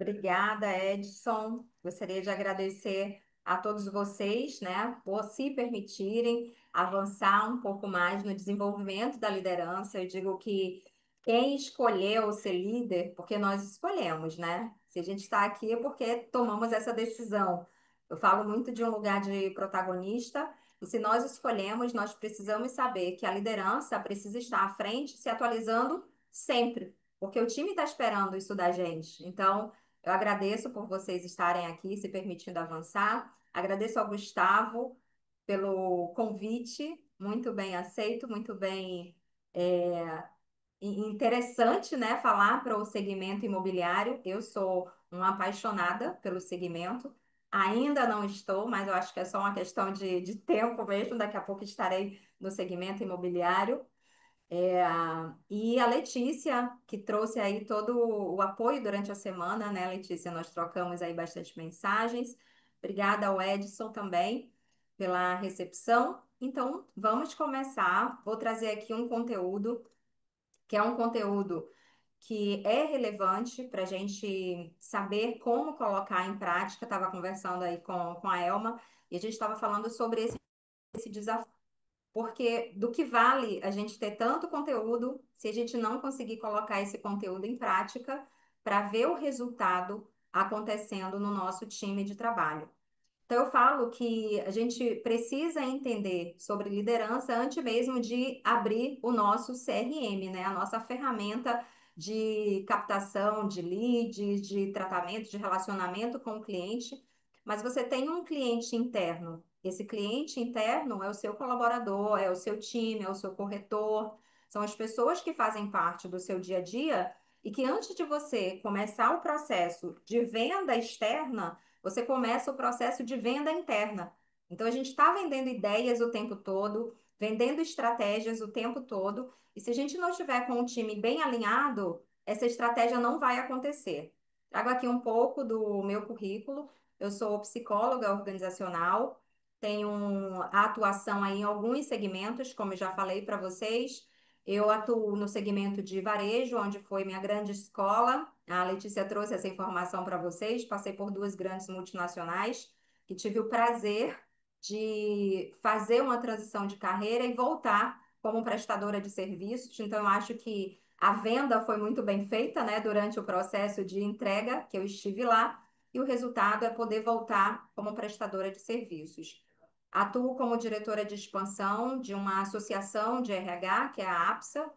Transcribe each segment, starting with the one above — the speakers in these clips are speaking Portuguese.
Obrigada, Edson. Gostaria de agradecer a todos vocês, né, por se permitirem avançar um pouco mais no desenvolvimento da liderança. Eu digo que quem escolheu ser líder, porque nós escolhemos, né? Se a gente está aqui é porque tomamos essa decisão. Eu falo muito de um lugar de protagonista, e se nós escolhemos, nós precisamos saber que a liderança precisa estar à frente, se atualizando sempre, porque o time está esperando isso da gente. Então, eu agradeço por vocês estarem aqui, se permitindo avançar. Agradeço ao Gustavo pelo convite, muito bem aceito, muito bem interessante, né, falar para o segmento imobiliário. Eu sou uma apaixonada pelo segmento. Ainda não estou, mas eu acho que é só uma questão de tempo mesmo. Daqui a pouco estarei no segmento imobiliário. E a Letícia, que trouxe aí todo o apoio durante a semana, né, Letícia? Nós trocamos aí bastante mensagens. Obrigada ao Edson também pela recepção. Então, vamos começar. Vou trazer aqui um conteúdo, que é um conteúdo que é relevante para a gente saber como colocar em prática. Estava conversando aí com a Elma e a gente estava falando sobre esse desafio. Porque do que vale a gente ter tanto conteúdo se a gente não conseguir colocar esse conteúdo em prática para ver o resultado acontecendo no nosso time de trabalho? Então, eu falo que a gente precisa entender sobre liderança antes mesmo de abrir o nosso CRM, né? A nossa ferramenta de captação de leads, de tratamento, de relacionamento com o cliente. Mas você tem um cliente interno. Esse cliente interno é o seu colaborador, é o seu time, é o seu corretor. São as pessoas que fazem parte do seu dia a dia e que antes de você começar o processo de venda externa, você começa o processo de venda interna. Então, a gente está vendendo ideias o tempo todo, vendendo estratégias o tempo todo, e se a gente não estiver com o time bem alinhado, essa estratégia não vai acontecer. Trago aqui um pouco do meu currículo. Eu sou psicóloga organizacional, tenho a atuação aí em alguns segmentos, como eu já falei para vocês. Eu atuo no segmento de varejo, onde foi minha grande escola. A Letícia trouxe essa informação para vocês. Passei por duas grandes multinacionais e tive o prazer de fazer uma transição de carreira e voltar como prestadora de serviços. Então, eu acho que a venda foi muito bem feita, né, durante o processo de entrega que eu estive lá, e o resultado é poder voltar como prestadora de serviços. Atuo como diretora de expansão de uma associação de RH, que é a APSA.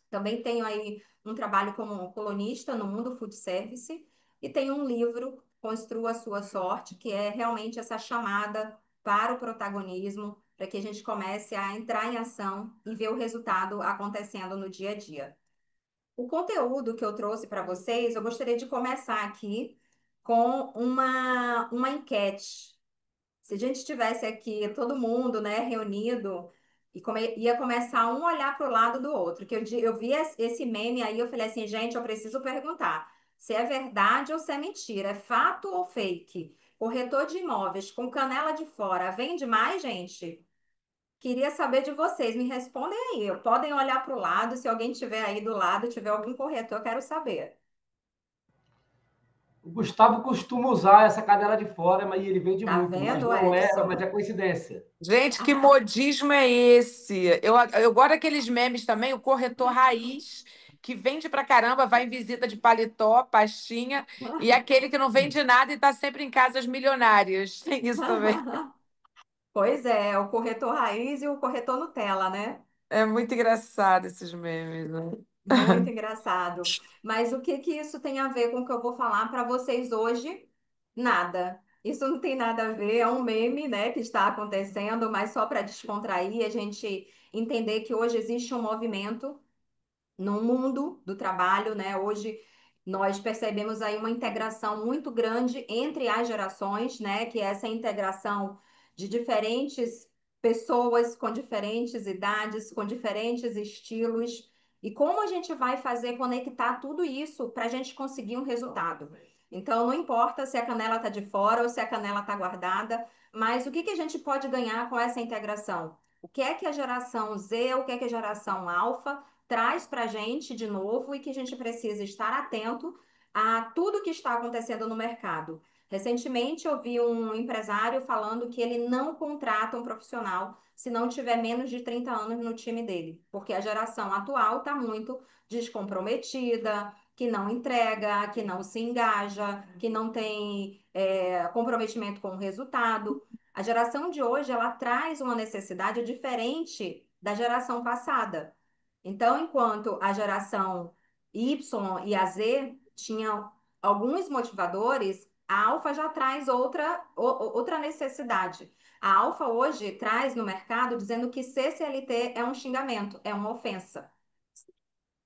Também tenho aí um trabalho como colunista no Mundo Food Service e tenho um livro, Construa a Sua Sorte, que é realmente essa chamada para o protagonismo, para que a gente comece a entrar em ação e ver o resultado acontecendo no dia a dia. O conteúdo que eu trouxe para vocês, eu gostaria de começar aqui com uma enquete. Se a gente tivesse aqui todo mundo, né, reunido e ia começar um olhar para o lado do outro, que eu vi esse meme aí, eu falei assim, gente, eu preciso perguntar se é verdade ou se é mentira, é fato ou fake? Corretor de imóveis com canela de fora, vende mais, gente? Queria saber de vocês, me respondem aí. Podem olhar para o lado, se alguém tiver aí do lado, tiver algum corretor, eu quero saber. O Gustavo costuma usar essa cadela de fora, mas ele vende Tá muito, mas vendo, não é, Edson? mas é coincidência. Gente, que modismo é esse? Eu gosto daqueles memes também, o corretor raiz, que vende pra caramba, vai em visita de paletó, pastinha, e aquele que não vende nada e está sempre em casas milionárias. Tem isso também. Pois é, o corretor raiz e o corretor Nutella, né? É muito engraçado esses memes, né? Muito engraçado. Mas o que que isso tem a ver com o que eu vou falar para vocês hoje? Nada. Isso não tem nada a ver, é um meme, né, que está acontecendo, mas só para descontrair, a gente entender que hoje existe um movimento no mundo do trabalho, né? Hoje nós percebemos aí uma integração muito grande entre as gerações, né? Que é essa integração de diferentes pessoas com diferentes idades, com diferentes estilos. E como a gente vai fazer conectar tudo isso para a gente conseguir um resultado? Então, não importa se a canela está de fora ou se a canela está guardada, mas o que que a gente pode ganhar com essa integração? O que é que a geração Z, o que é que a geração alfa traz para a gente de novo e que a gente precisa estar atento a tudo que está acontecendo no mercado. Recentemente, eu vi um empresário falando que ele não contrata um profissional se não tiver menos de 30 anos no time dele, porque a geração atual está muito descomprometida, que não entrega, que não se engaja, que não tem comprometimento com o resultado. A geração de hoje, ela traz uma necessidade diferente da geração passada. Então, enquanto a geração Y e a Z tinham alguns motivadores, a Alfa já traz outra necessidade. A Alfa hoje traz no mercado dizendo que ser CLT é um xingamento, é uma ofensa.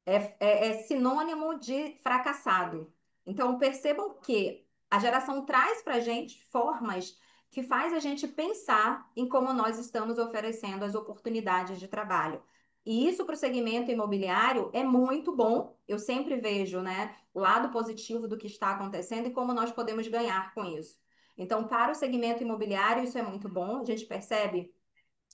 É sinônimo de fracassado. Então, percebam que a geração traz para a gente formas que faz a gente pensar em como nós estamos oferecendo as oportunidades de trabalho. E isso para o segmento imobiliário é muito bom. Eu sempre vejo, né, o lado positivo do que está acontecendo e como nós podemos ganhar com isso. Então, para o segmento imobiliário, isso é muito bom. A gente percebe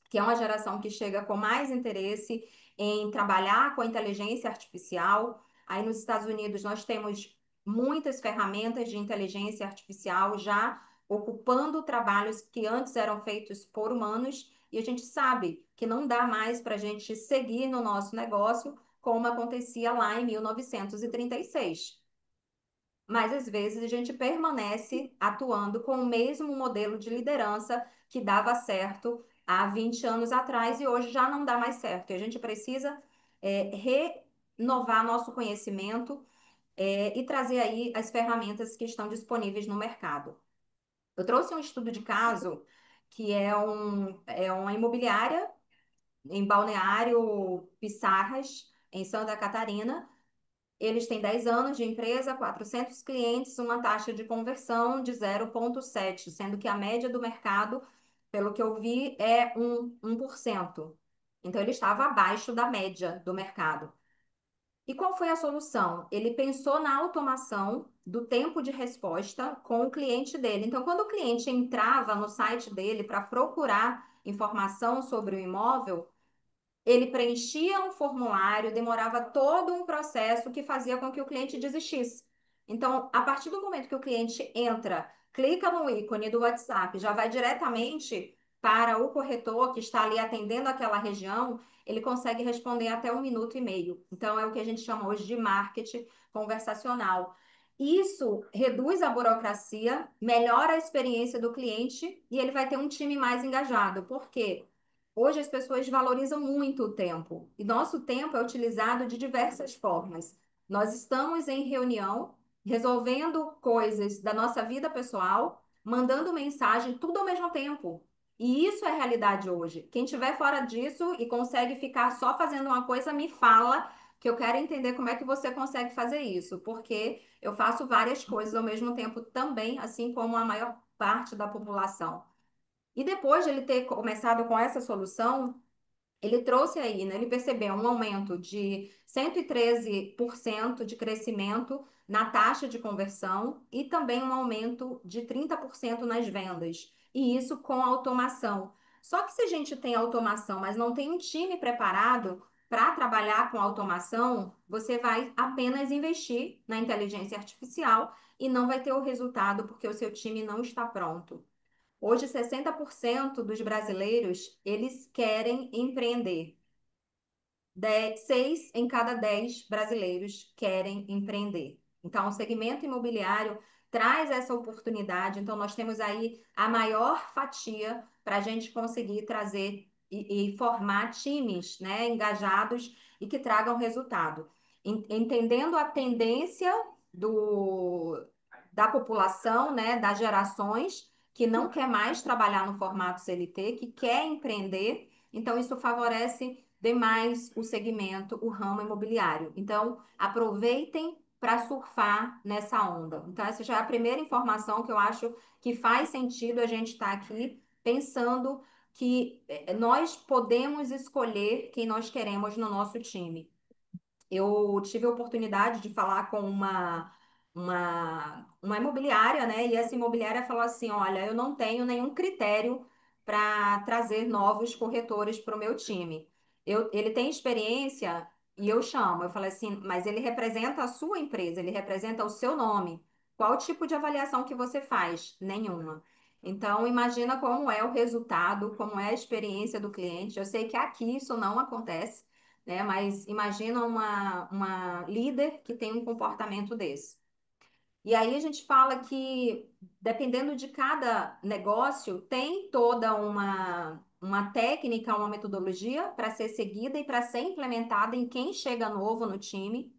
que é uma geração que chega com mais interesse em trabalhar com a inteligência artificial. Aí nos Estados Unidos nós temos muitas ferramentas de inteligência artificial já ocupando trabalhos que antes eram feitos por humanos, e a gente sabe que não dá mais para a gente seguir no nosso negócio como acontecia lá em 1936. Mas às vezes a gente permanece atuando com o mesmo modelo de liderança que dava certo há 20 anos atrás e hoje já não dá mais certo. E a gente precisa renovar nosso conhecimento e trazer aí as ferramentas que estão disponíveis no mercado. Eu trouxe um estudo de caso que é uma imobiliária em Balneário Pissarras, em Santa Catarina. Eles têm 10 anos de empresa, 400 clientes, uma taxa de conversão de 0,7, sendo que a média do mercado, pelo que eu vi, é 1%. Então, ele estava abaixo da média do mercado. E qual foi a solução? Ele pensou na automação do tempo de resposta com o cliente dele. Então, quando o cliente entrava no site dele para procurar informação sobre o imóvel, ele preenchia um formulário, demorava todo um processo que fazia com que o cliente desistisse. Então, a partir do momento que o cliente entra, clica no ícone do WhatsApp, já vai diretamente para o corretor que está ali atendendo aquela região, ele consegue responder até 1 minuto e meio. Então, é o que a gente chama hoje de marketing conversacional. Isso reduz a burocracia, melhora a experiência do cliente e ele vai ter um time mais engajado. Por quê? Hoje as pessoas valorizam muito o tempo e nosso tempo é utilizado de diversas formas. Nós estamos em reunião, resolvendo coisas da nossa vida pessoal, mandando mensagem, tudo ao mesmo tempo. E isso é realidade hoje. Quem estiver fora disso e consegue ficar só fazendo uma coisa, me fala que eu quero entender como é que você consegue fazer isso, porque eu faço várias coisas ao mesmo tempo também, assim como a maior parte da população. E depois de ele ter começado com essa solução, ele trouxe aí, né? Ele percebeu um aumento de 113% de crescimento na taxa de conversão e também um aumento de 30% nas vendas. E isso com automação. Só que se a gente tem automação, mas não tem um time preparado para trabalhar com automação, você vai apenas investir na inteligência artificial e não vai ter o resultado porque o seu time não está pronto. Hoje, 60% dos brasileiros, eles querem empreender. 6 em cada 10 brasileiros querem empreender. Então, o segmento imobiliário traz essa oportunidade. Então, nós temos aí a maior fatia para a gente conseguir trazer e formar times, né, engajados e que tragam resultado. Entendendo a tendência do, da população, né, das gerações que não quer mais trabalhar no formato CLT, que quer empreender. Então, isso favorece demais o segmento, o ramo imobiliário. Então, aproveitem para surfar nessa onda. Então, essa já é a primeira informação que eu acho que faz sentido a gente estar aqui pensando que nós podemos escolher quem nós queremos no nosso time. Eu tive a oportunidade de falar com uma imobiliária, né? E essa imobiliária falou assim: olha, eu não tenho nenhum critério para trazer novos corretores para o meu time. Ele tem experiência E eu chamo, eu falei assim, mas ele representa a sua empresa, ele representa o seu nome. Qual tipo de avaliação que você faz? Nenhuma. Então, imagina como é o resultado, como é a experiência do cliente. Eu sei que aqui isso não acontece, né? Mas imagina uma líder que tem um comportamento desse. E aí a gente fala que, dependendo de cada negócio, tem toda uma técnica, uma metodologia para ser seguida e para ser implementada em quem chega novo no time.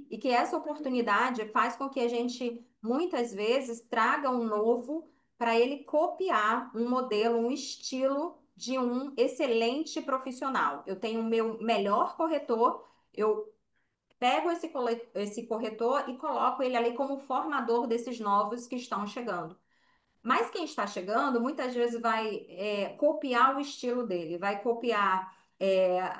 E que essa oportunidade faz com que a gente, muitas vezes, traga um novo para ele copiar um modelo, um estilo de um excelente profissional. Eu tenho o meu melhor corretor, eu pego esse corretor e coloco ele ali como formador desses novos que estão chegando. Mas quem está chegando, muitas vezes vai copiar o estilo dele, vai copiar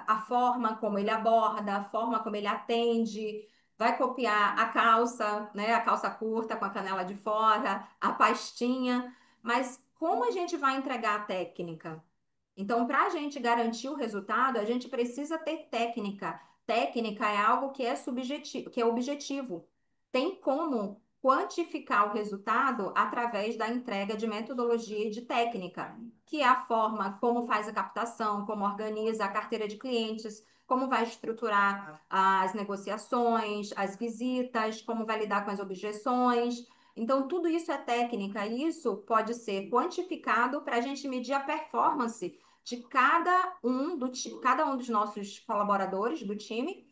a forma como ele aborda, a forma como ele atende, vai copiar a calça, né? A calça curta com a canela de fora, a pastinha. Mas como a gente vai entregar a técnica? Então, para a gente garantir o resultado, a gente precisa ter técnica. Técnica é algo que é subjetivo, que é objetivo. Tem como quantificar o resultado através da entrega de metodologia e de técnica, que é a forma como faz a captação, como organiza a carteira de clientes, como vai estruturar as negociações, as visitas, como vai lidar com as objeções. Então, tudo isso é técnica e isso pode ser quantificado para a gente medir a performance de cada um dos nossos colaboradores do time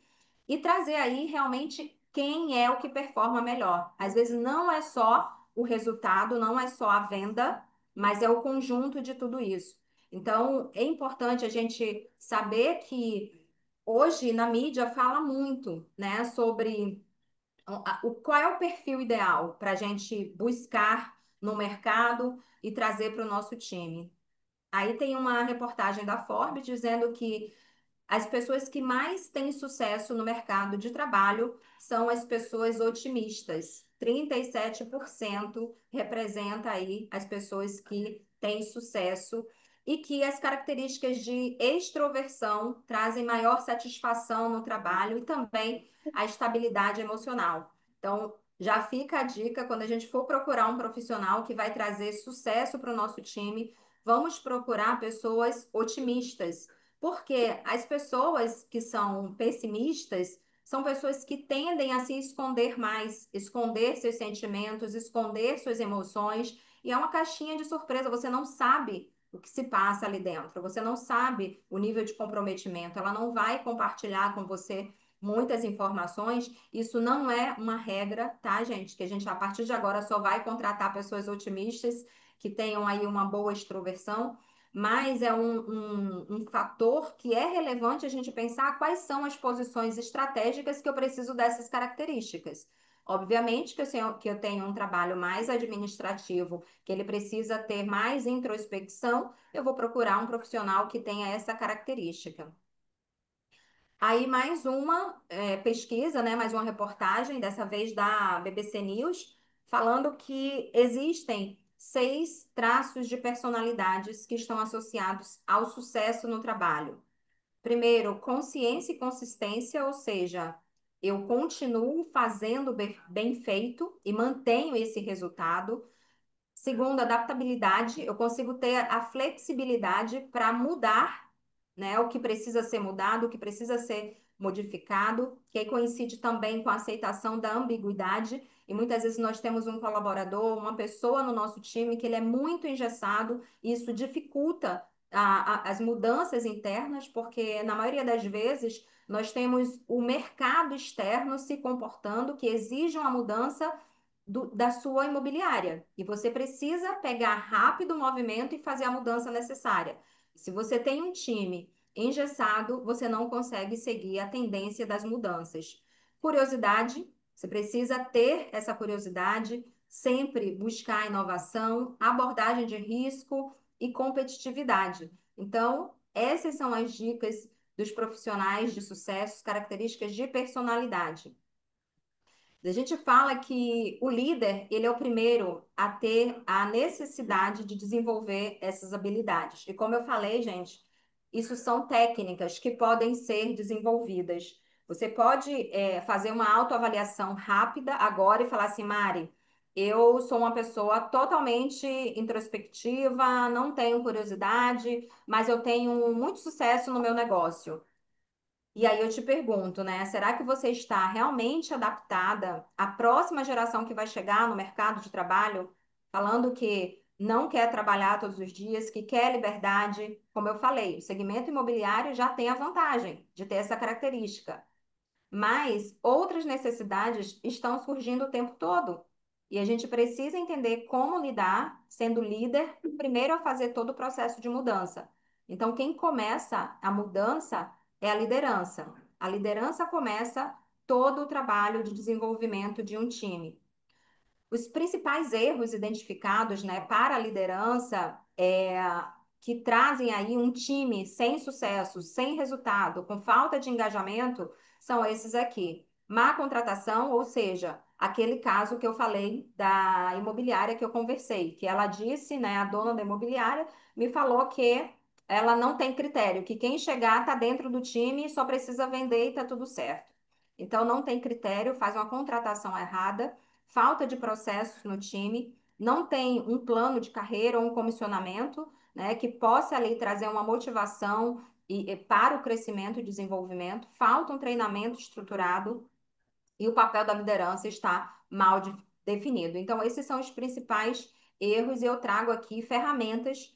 e trazer aí realmente quem é o que performa melhor. Às vezes não é só o resultado, não é só a venda, mas é o conjunto de tudo isso. Então, é importante a gente saber que hoje na mídia fala muito, né, sobre qual é o perfil ideal para a gente buscar no mercado e trazer para o nosso time. Aí tem uma reportagem da Forbes dizendo que as pessoas que mais têm sucesso no mercado de trabalho são as pessoas otimistas. 37% representa aí as pessoas que têm sucesso e que as características de extroversão trazem maior satisfação no trabalho e também a estabilidade emocional. Então, já fica a dica quando a gente for procurar um profissional que vai trazer sucesso para o nosso time, vamos procurar pessoas otimistas porque as pessoas que são pessimistas são pessoas que tendem a se esconder mais, esconder seus sentimentos, esconder suas emoções, e é uma caixinha de surpresa, você não sabe o que se passa ali dentro, você não sabe o nível de comprometimento, ela não vai compartilhar com você muitas informações. Isso não é uma regra, tá, gente? Que a gente a partir de agora só vai contratar pessoas otimistas que tenham aí uma boa extroversão, mas é um fator que é relevante a gente pensar quais são as posições estratégicas que eu preciso dessas características. Obviamente que eu tenho um trabalho mais administrativo, que ele precisa ter mais introspecção, eu vou procurar um profissional que tenha essa característica. Aí mais uma pesquisa, né, mais uma reportagem, dessa vez da BBC News, falando que existem 6 traços de personalidades que estão associados ao sucesso no trabalho. Primeiro, consciência e consistência, ou seja, eu continuo fazendo bem feito e mantenho esse resultado. Segundo, adaptabilidade, eu consigo ter a flexibilidade para mudar, né, o que precisa ser mudado, o que precisa ser modificado, que aí coincide também com a aceitação da ambiguidade. E muitas vezes nós temos um colaborador, uma pessoa no nosso time que ele é muito engessado, e isso dificulta as mudanças internas, porque na maioria das vezes nós temos o mercado externo se comportando que exige uma mudança da sua imobiliária. E você precisa pegar rápido o movimento e fazer a mudança necessária. Se você tem um time engessado, você não consegue seguir a tendência das mudanças. Curiosidade, você precisa ter essa curiosidade, sempre buscar inovação, abordagem de risco e competitividade. Então, essas são as dicas dos profissionais de sucesso, características de personalidade. A gente fala que o líder, ele é o primeiro a ter a necessidade de desenvolver essas habilidades. E como eu falei, gente, isso são técnicas que podem ser desenvolvidas. Você pode, fazer uma autoavaliação rápida agora e falar assim, Mari, eu sou uma pessoa totalmente introspectiva, não tenho curiosidade, mas eu tenho muito sucesso no meu negócio. E aí eu te pergunto, né? Será que você está realmente adaptada à próxima geração que vai chegar no mercado de trabalho, falando que não quer trabalhar todos os dias, que quer liberdade? Como eu falei, o segmento imobiliário já tem a vantagem de ter essa característica. Mas outras necessidades estão surgindo o tempo todo. E a gente precisa entender como lidar, sendo líder, primeiro a fazer todo o processo de mudança. Então, quem começa a mudança é a liderança. A liderança começa todo o trabalho de desenvolvimento de um time. Os principais erros identificados, né, para a liderança que trazem aí um time sem sucesso, sem resultado, com falta de engajamento, são esses aqui. Má contratação, ou seja, aquele caso que eu falei da imobiliária que eu conversei, que ela disse, né, a dona da imobiliária me falou que ela não tem critério, que quem chegar está dentro do time e só precisa vender e está tudo certo. Então, não tem critério, faz uma contratação errada, falta de processos no time, não tem um plano de carreira ou um comissionamento, né, que possa ali trazer uma motivação para o crescimento e desenvolvimento, falta um treinamento estruturado e o papel da liderança está mal definido. Então, esses são os principais erros e eu trago aqui ferramentas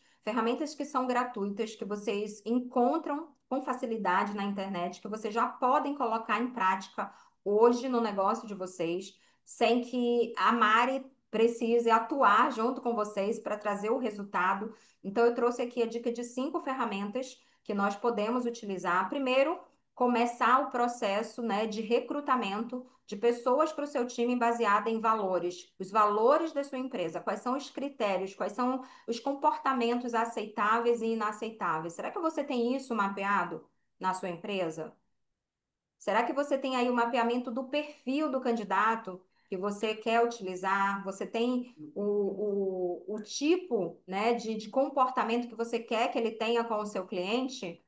que são gratuitas, que vocês encontram com facilidade na internet, que vocês já podem colocar em prática hoje no negócio de vocês, sem que a Mari precise atuar junto com vocês para trazer o resultado. Então, eu trouxe aqui a dica de 5 ferramentas que nós podemos utilizar. Primeiro, começar o processo, né, de recrutamento de pessoas para o seu time baseada em valores, os valores da sua empresa, quais são os critérios, quais são os comportamentos aceitáveis e inaceitáveis. Será que você tem isso mapeado na sua empresa? Será que você tem aí o mapeamento do perfil do candidato que você quer utilizar? Você tem o tipo, né, de comportamento que você quer que ele tenha com o seu cliente?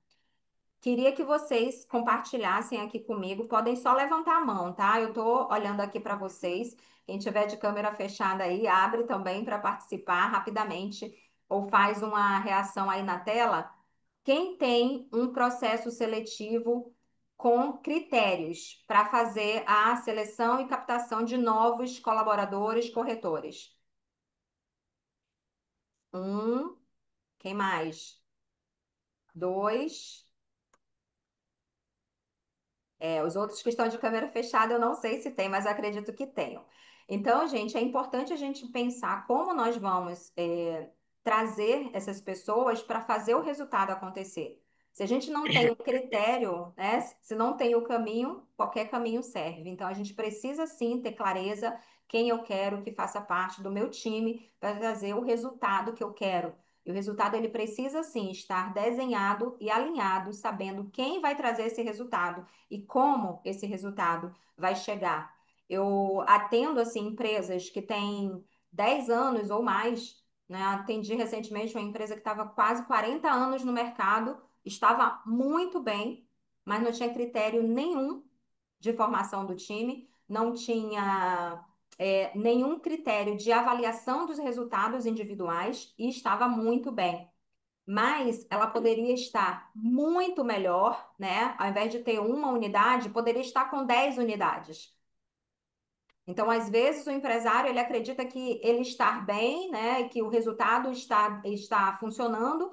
Queria que vocês compartilhassem aqui comigo. Podem só levantar a mão, tá? Eu tô olhando aqui para vocês. Quem tiver de câmera fechada aí, abre também para participar rapidamente ou faz uma reação aí na tela. Quem tem um processo seletivo com critérios para fazer a seleção e captação de novos colaboradores corretores? Um, quem mais? Dois. Os outros que estão de câmera fechada, eu não sei se tem, mas acredito que tenham. Então, gente, é importante a gente pensar como nós vamos, trazer essas pessoas para fazer o resultado acontecer. Se a gente não tem o critério, né, se não tem o caminho, qualquer caminho serve. Então, a gente precisa sim ter clareza quem eu quero que faça parte do meu time para trazer o resultado que eu quero. E o resultado ele precisa sim estar desenhado e alinhado, sabendo quem vai trazer esse resultado e como esse resultado vai chegar. Eu atendo assim empresas que têm 10 anos ou mais, né? Atendi recentemente uma empresa que estava quase 40 anos no mercado, estava muito bem, mas não tinha critério nenhum de formação do time, não tinha nenhum critério de avaliação dos resultados individuais e estava muito bem, mas ela poderia estar muito melhor, né? Ao invés de ter uma unidade, poderia estar com 10 unidades. Então, às vezes, o empresário ele acredita que ele está bem, né? Que o resultado está funcionando,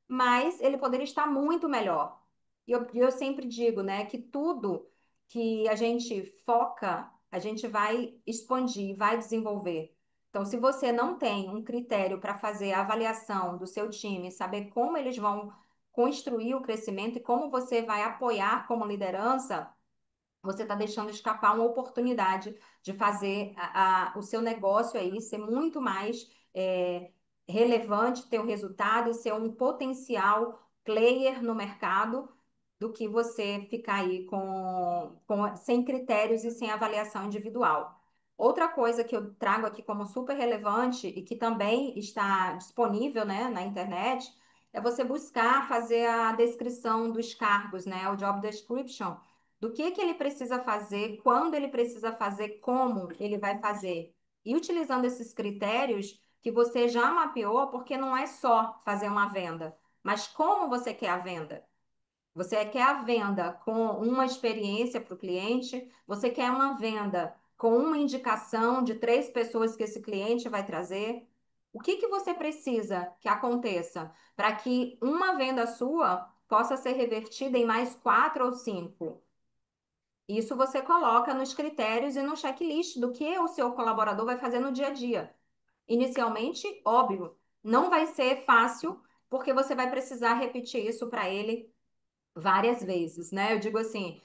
mas ele poderia estar muito melhor. E eu sempre digo, né, que tudo que a gente foca, a gente vai expandir, vai desenvolver. Então, se você não tem um critério para fazer a avaliação do seu time, saber como eles vão construir o crescimento e como você vai apoiar como liderança, você está deixando escapar uma oportunidade de fazer o seu negócio aí ser muito mais relevante, ter o resultado e ser um potencial player no mercado do que você ficar aí sem critérios e sem avaliação individual. Outra coisa que eu trago aqui como super relevante e que também está disponível, né, na internet é você buscar fazer a descrição dos cargos, né? O job description, do que ele precisa fazer, quando ele precisa fazer, como ele vai fazer. E utilizando esses critérios que você já mapeou, porque não é só fazer uma venda, mas como você quer a venda. Você quer a venda com uma experiência para o cliente, você quer uma venda com uma indicação de 3 pessoas que esse cliente vai trazer. O que que você precisa que aconteça para que uma venda sua possa ser revertida em mais 4 ou 5? Isso você coloca nos critérios e no checklist do que o seu colaborador vai fazer no dia a dia. Inicialmente, óbvio, não vai ser fácil, porque você vai precisar repetir isso para ele várias vezes, né? Eu digo assim,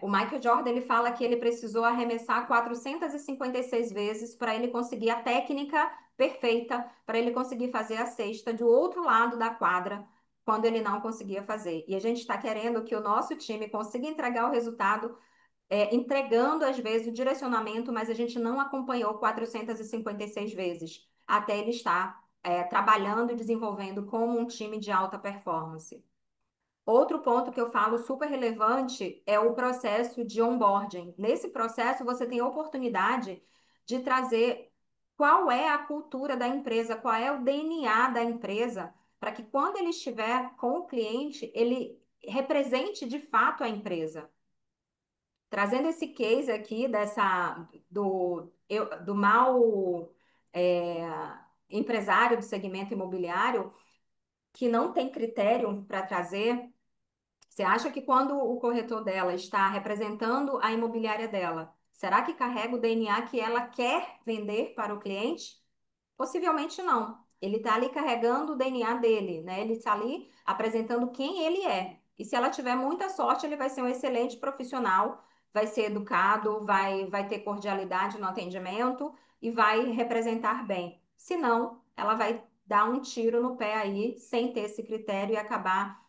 o Michael Jordan ele fala que ele precisou arremessar 456 vezes para ele conseguir a técnica perfeita, para ele conseguir fazer a cesta do outro lado da quadra, quando ele não conseguia fazer. E a gente está querendo que o nosso time consiga entregar o resultado, entregando às vezes o direcionamento, mas a gente não acompanhou 456 vezes até ele estar trabalhando e desenvolvendo como um time de alta performance. Outro ponto que eu falo super relevante é o processo de onboarding. Nesse processo, você tem a oportunidade de trazer qual é a cultura da empresa, qual é o DNA da empresa, para que quando ele estiver com o cliente, ele represente de fato a empresa. Trazendo esse case aqui do mau é, empresário do segmento imobiliário, que não tem critério para trazer. Você acha que quando o corretor dela está representando a imobiliária dela, será que carrega o DNA que ela quer vender para o cliente? Possivelmente não. Ele está ali carregando o DNA dele, né? Ele está ali apresentando quem ele é. E se ela tiver muita sorte, ele vai ser um excelente profissional, vai ser educado, vai ter cordialidade no atendimento e vai representar bem. Se não, ela vai dar um tiro no pé aí, sem ter esse critério e acabar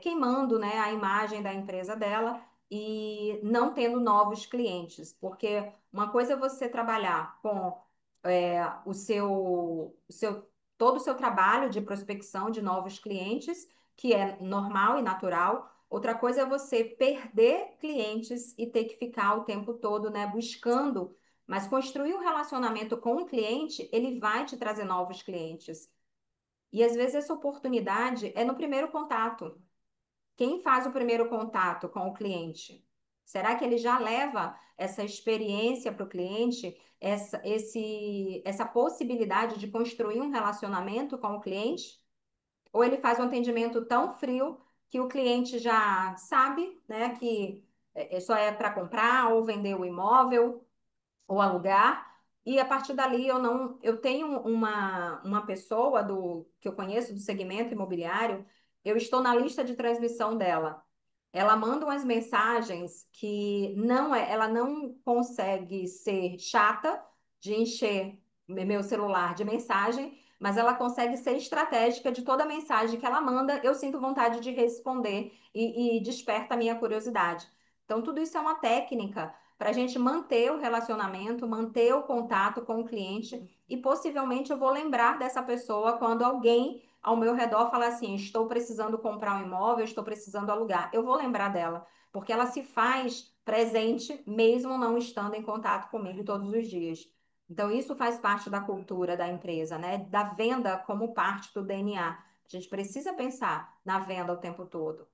queimando, né, a imagem da empresa dela e não tendo novos clientes. Porque uma coisa é você trabalhar com todo o seu trabalho de prospecção de novos clientes, que é normal e natural. Outra coisa é você perder clientes e ter que ficar o tempo todo, né, buscando. Mas construir um relacionamento com o cliente, ele vai te trazer novos clientes. E às vezes essa oportunidade é no primeiro contato. Quem faz o primeiro contato com o cliente? Será que ele já leva essa experiência para o cliente, essa possibilidade de construir um relacionamento com o cliente? Ou ele faz um atendimento tão frio que o cliente já sabe, né, que só é para comprar ou vender o imóvel ou alugar? E a partir dali eu tenho uma pessoa que eu conheço do segmento imobiliário, eu estou na lista de transmissão dela. Ela manda umas mensagens que ela não consegue ser chata de encher meu celular de mensagem, mas ela consegue ser estratégica de toda mensagem que ela manda. Eu sinto vontade de responder e desperta a minha curiosidade. Então, tudo isso é uma técnica para a gente manter o relacionamento, manter o contato com o cliente e possivelmente eu vou lembrar dessa pessoa quando alguém ao meu redor falar assim: estou precisando comprar um imóvel, estou precisando alugar. Eu vou lembrar dela, porque ela se faz presente mesmo não estando em contato comigo todos os dias. Então, isso faz parte da cultura da empresa, né? Da venda como parte do DNA. A gente precisa pensar na venda o tempo todo.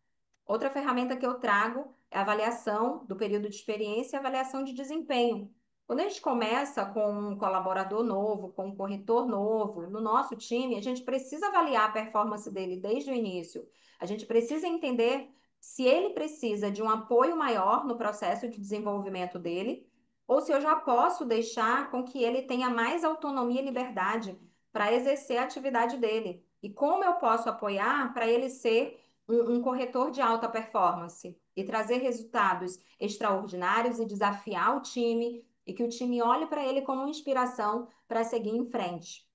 Outra ferramenta que eu trago é a avaliação do período de experiência e avaliação de desempenho. Quando a gente começa com um colaborador novo, com um corretor novo no nosso time, a gente precisa avaliar a performance dele desde o início. A gente precisa entender se ele precisa de um apoio maior no processo de desenvolvimento dele, ou se eu já posso deixar com que ele tenha mais autonomia e liberdade para exercer a atividade dele. E como eu posso apoiar para ele ser um corretor de alta performance e trazer resultados extraordinários e desafiar o time e que o time olhe para ele como inspiração para seguir em frente.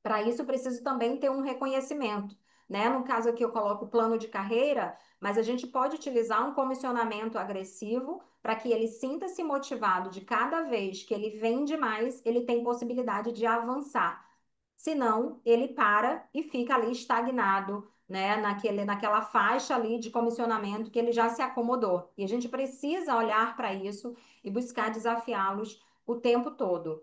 Para isso, eu preciso também ter um reconhecimento, né? No caso aqui, eu coloco plano de carreira, mas a gente pode utilizar um comissionamento agressivo para que ele sinta-se motivado de cada vez que ele vende mais, ele tem possibilidade de avançar. senão ele para e fica ali estagnado, né, naquela faixa ali de comissionamento que ele já se acomodou. E a gente precisa olhar para isso e buscar desafiá-los o tempo todo.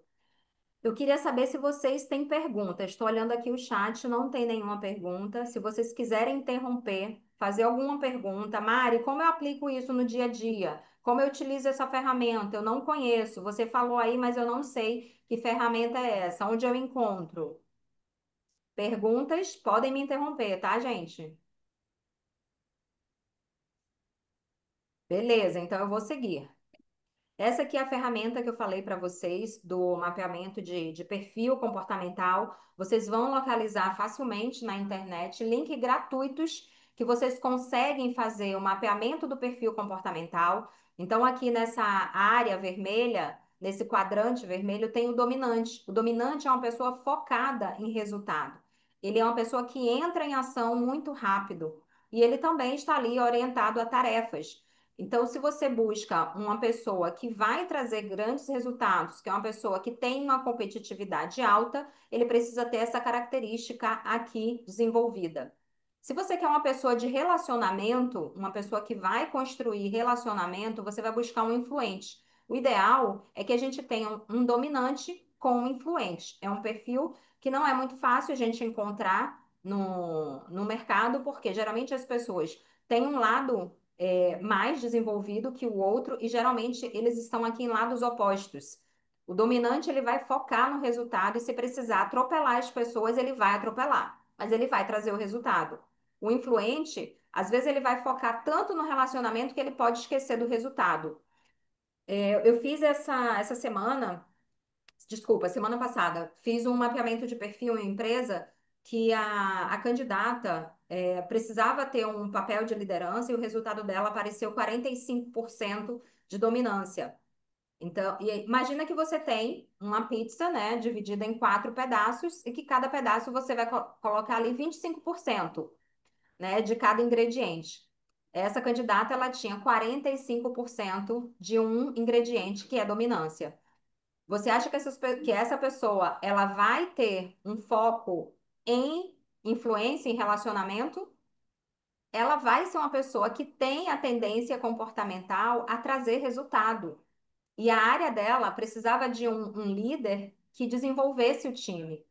Eu queria saber se vocês têm perguntas. Estou olhando aqui o chat, não tem nenhuma pergunta. Se vocês quiserem interromper, fazer alguma pergunta, Mari, como eu aplico isso no dia a dia? Como eu utilizo essa ferramenta? Eu não conheço. Você falou aí, mas eu não sei que ferramenta é essa. Onde eu encontro? Perguntas, podem me interromper, tá, gente? Beleza, então eu vou seguir. Essa aqui é a ferramenta que eu falei para vocês do mapeamento de perfil comportamental. Vocês vão localizar facilmente na internet links gratuitos que vocês conseguem fazer o mapeamento do perfil comportamental. Então, aqui nessa área vermelha, nesse quadrante vermelho, tem o dominante. O dominante é uma pessoa focada em resultado. Ele é uma pessoa que entra em ação muito rápido. E ele também está ali orientado a tarefas. Então, se você busca uma pessoa que vai trazer grandes resultados, que é uma pessoa que tem uma competitividade alta, ele precisa ter essa característica aqui desenvolvida. Se você quer uma pessoa de relacionamento, uma pessoa que vai construir relacionamento, você vai buscar um influente. O ideal é que a gente tenha um dominante com um influente. É um perfil que não é muito fácil a gente encontrar no mercado, porque geralmente as pessoas têm um lado mais desenvolvido que o outro e geralmente eles estão aqui em lados opostos. O dominante ele vai focar no resultado e se precisar atropelar as pessoas, ele vai atropelar, mas ele vai trazer o resultado. O influente, às vezes ele vai focar tanto no relacionamento que ele pode esquecer do resultado. Eu fiz essa semana, desculpa, semana passada, fiz um mapeamento de perfil em empresa que a candidata precisava ter um papel de liderança e o resultado dela apareceu 45% de dominância. Então, imagina que você tem uma pizza, né, dividida em quatro pedaços e que cada pedaço você vai colocar ali 25%, né, de cada ingrediente. Essa candidata, ela tinha 45% de um ingrediente que é dominância. Você acha que que essa pessoa ela vai ter um foco em influência em relacionamento? Ela vai ser uma pessoa que tem a tendência comportamental a trazer resultado. E a área dela precisava de um líder que desenvolvesse o time.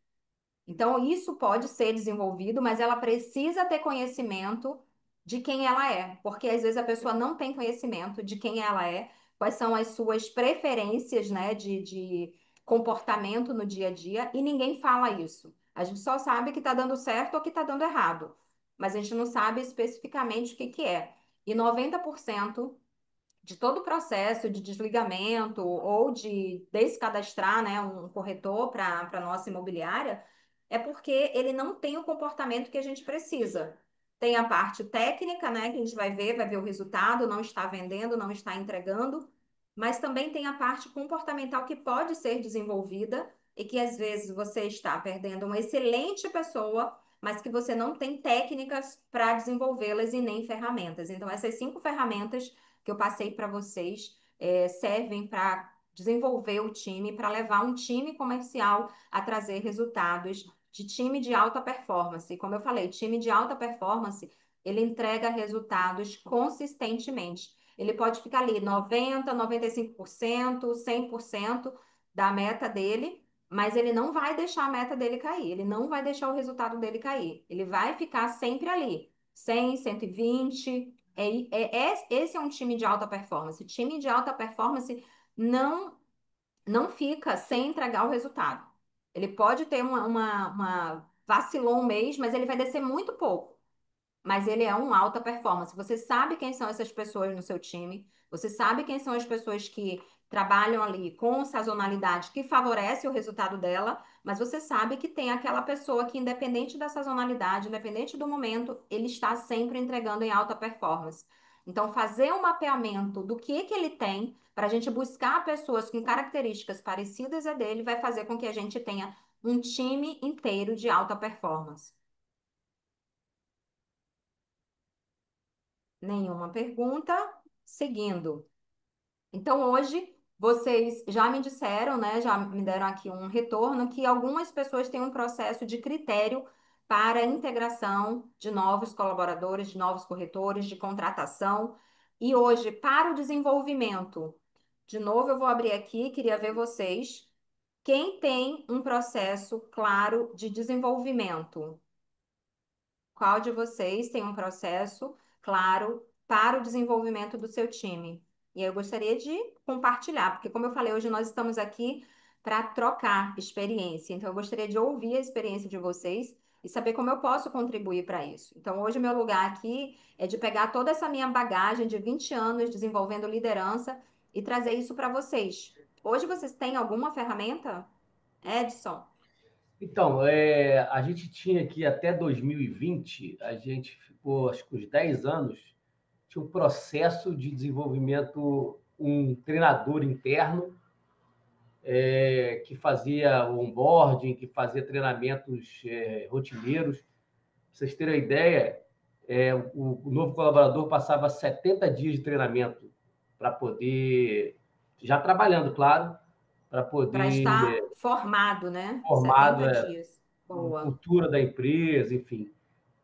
Então, isso pode ser desenvolvido, mas ela precisa ter conhecimento de quem ela é, porque às vezes a pessoa não tem conhecimento de quem ela é, quais são as suas preferências, né, de comportamento no dia a dia, e ninguém fala isso. A gente só sabe que está dando certo ou que está dando errado, mas a gente não sabe especificamente o que que é. E 90% de todo o processo de desligamento ou de descadastrar, né, um corretor para a nossa imobiliária, é porque ele não tem o comportamento que a gente precisa. Tem a parte técnica, né, que a gente vai ver o resultado, não está vendendo, não está entregando, mas também tem a parte comportamental que pode ser desenvolvida e que às vezes você está perdendo uma excelente pessoa, mas que você não tem técnicas para desenvolvê-las e nem ferramentas. Então, essas 5 ferramentas que eu passei para vocês servem para desenvolver o time, para levar um time comercial a trazer resultados de time de alta performance. E como eu falei, time de alta performance, ele entrega resultados consistentemente. Ele pode ficar ali 90, 95%, 100% da meta dele, mas ele não vai deixar a meta dele cair, ele não vai deixar o resultado dele cair. Ele vai ficar sempre ali, 100, 120. Esse é um time de alta performance. Time de alta performance não não fica sem entregar o resultado. Ele pode ter uma vacilou um mês, mas ele vai descer muito pouco, mas ele é um alta performance. Você sabe quem são essas pessoas no seu time, você sabe quem são as pessoas que trabalham ali com sazonalidade que favorece o resultado dela, mas você sabe que tem aquela pessoa que, independente da sazonalidade, independente do momento, ele está sempre entregando em alta performance. Então, fazer um mapeamento do que ele tem, para a gente buscar pessoas com características parecidas a dele, vai fazer com que a gente tenha um time inteiro de alta performance. Nenhuma pergunta. Seguindo. Então, hoje Vocês já me disseram, né? Já me deram aqui um retorno que algumas pessoas têm um processo de critério para a integração de novos colaboradores, de novos corretores, de contratação. E hoje, para o desenvolvimento, de novo eu vou abrir aqui, queria ver vocês. Quem tem um processo claro de desenvolvimento? Qual de vocês tem um processo claro para o desenvolvimento do seu time? E eu gostaria de compartilhar, porque, como eu falei, hoje nós estamos aqui para trocar experiência. Então, eu gostaria de ouvir a experiência de vocês e saber como eu posso contribuir para isso. Então, hoje, meu lugar aqui é de pegar toda essa minha bagagem de 20 anos desenvolvendo liderança e trazer isso para vocês. Hoje, vocês têm alguma ferramenta, Edson? Então, a gente tinha aqui até 2020, a gente ficou acho que uns 10 anos, tinha um processo de desenvolvimento, um treinador interno que fazia o onboarding, que fazia treinamentos rotineiros. Pra vocês terem uma ideia, o novo colaborador passava 70 dias de treinamento para poder, já trabalhando, claro, para Para poder estar formado, né? formado 70 dias. Boa. cultura da empresa, enfim.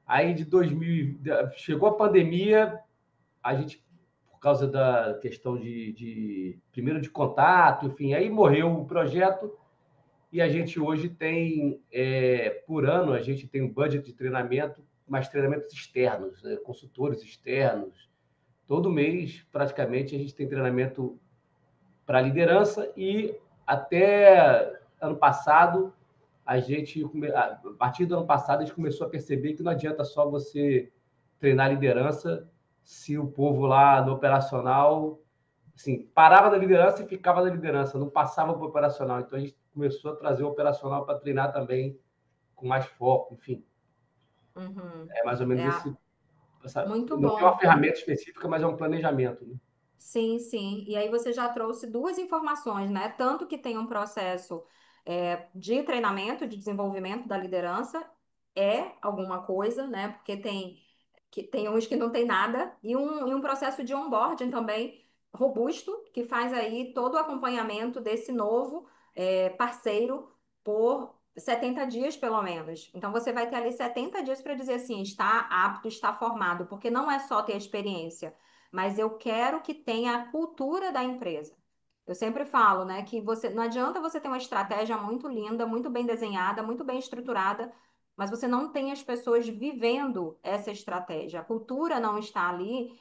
Aí de 2000, chegou a pandemia, a gente, por causa da questão primeiro de contato, enfim, aí morreu o projeto e a gente hoje tem, por ano, a gente tem um budget de treinamento, mais treinamentos externos, né, consultores externos. Todo mês, praticamente, a gente tem treinamento para liderança e até ano passado, a partir do ano passado, a gente começou a perceber que não adianta só você treinar liderança se o povo lá no operacional, assim, parava da liderança e ficava na liderança, não passava para o operacional. Então, a gente começou a trazer o operacional para treinar também com mais foco, enfim. Uhum. É mais ou menos É muito não tem uma bom. ferramenta específica, mas é um planejamento, né? Sim, sim. E aí você já trouxe duas informações, né? Tanto que tem um processo de treinamento, de desenvolvimento da liderança, é alguma coisa, né? Porque tem uns que não tem nada, e um processo de onboarding também robusto, que faz aí todo o acompanhamento desse novo parceiro por 70 dias, pelo menos. Então, você vai ter ali 70 dias para dizer assim, está apto, está formado, porque não é só ter experiência, mas eu quero que tenha a cultura da empresa. Eu sempre falo, né, que você não adianta você ter uma estratégia muito linda, muito bem desenhada, muito bem estruturada, mas você não tem as pessoas vivendo essa estratégia. A cultura não está ali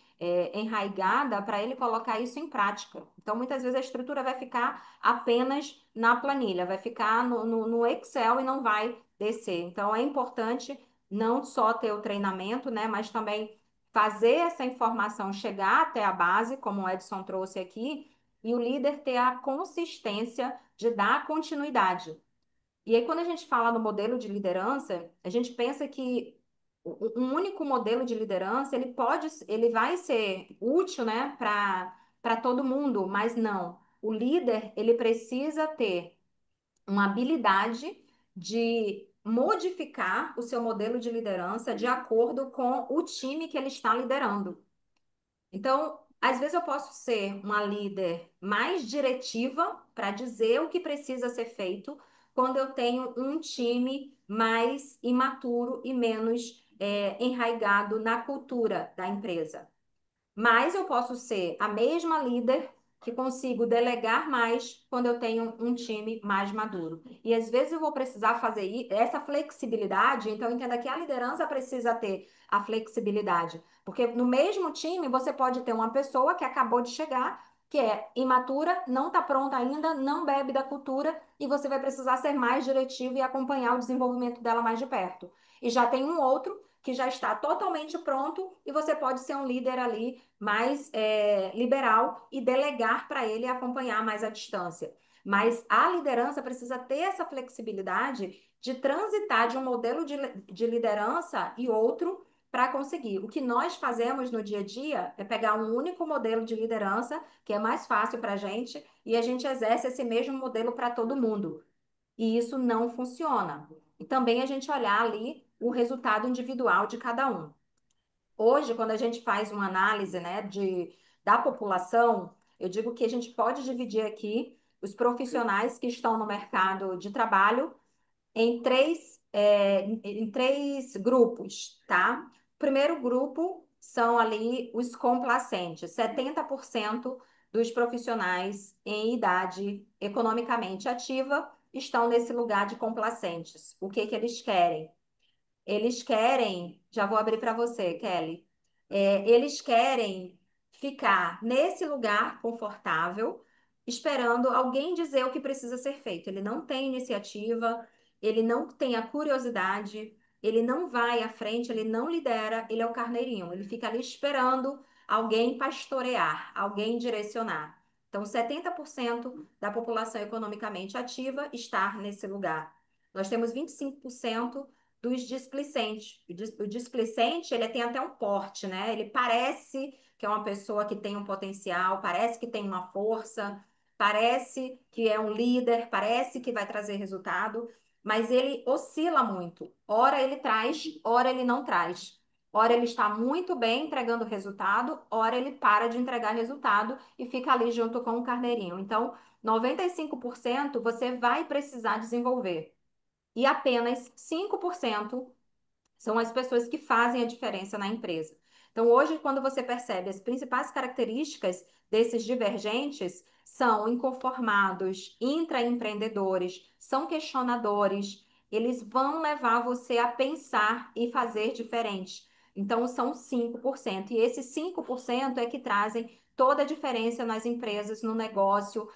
enraigada para ele colocar isso em prática. Então, muitas vezes a estrutura vai ficar apenas na planilha, vai ficar no Excel e não vai descer. Então, é importante não só ter o treinamento, né, mas também fazer essa informação chegar até a base, como o Edson trouxe aqui, e o líder ter a consistência de dar continuidade. E aí, quando a gente fala no modelo de liderança, a gente pensa que um único modelo de liderança, ele vai ser útil, né, para todo mundo, mas não. O líder, ele precisa ter uma habilidade de modificar o seu modelo de liderança de acordo com o time que ele está liderando. Então, às vezes eu posso ser uma líder mais diretiva para dizer o que precisa ser feito quando eu tenho um time mais imaturo e menos enraigado na cultura da empresa. Mas eu posso ser a mesma líder que consigo delegar mais quando eu tenho um time mais maduro. E às vezes eu vou precisar fazer essa flexibilidade, então entenda que a liderança precisa ter a flexibilidade, porque no mesmo time você pode ter uma pessoa que acabou de chegar, que é imatura, não está pronta ainda, não bebe da cultura, e você vai precisar ser mais diretivo e acompanhar o desenvolvimento dela mais de perto. E já tem um outro que já está totalmente pronto e você pode ser um líder ali mais liberal e delegar para ele acompanhar mais à distância. Mas a liderança precisa ter essa flexibilidade de transitar de um modelo de liderança e outro para conseguir. O que nós fazemos no dia a dia é pegar um único modelo de liderança, que é mais fácil para a gente, e a gente exerce esse mesmo modelo para todo mundo. E isso não funciona. E também a gente olhar ali o resultado individual de cada um. Hoje, quando a gente faz uma análise, né, da população, Eu digo que a gente pode dividir aqui os profissionais que estão no mercado de trabalho em três grupos, tá? O primeiro grupo são ali os complacentes. 70% dos profissionais em idade economicamente ativa estão nesse lugar de complacentes. O que que eles querem? Eles querem, já vou abrir para você, Kelly. Eles querem ficar nesse lugar confortável, esperando alguém dizer o que precisa ser feito. Ele não tem iniciativa, ele não tem a curiosidade, ele não vai à frente, ele não lidera, ele é o carneirinho. Ele fica ali esperando alguém pastorear, alguém direcionar. Então, 70% da população economicamente ativa está nesse lugar. Nós temos 25% dos displicentes. O displicente, ele tem até um porte, né? Ele parece que é uma pessoa que tem um potencial, parece que tem uma força, parece que é um líder, parece que vai trazer resultado, mas ele oscila muito. Ora ele traz, ora ele não traz. Ora ele está muito bem entregando resultado, ora ele para de entregar resultado e fica ali junto com o carneirinho. Então, 95% você vai precisar desenvolver e apenas 5% são as pessoas que fazem a diferença na empresa. Então, hoje, quando você percebe as principais características desses divergentes, são inconformados, intraempreendedores, são questionadores, eles vão levar você a pensar e fazer diferente. Então, são 5%. E esses 5% é que trazem toda a diferença nas empresas, no negócio,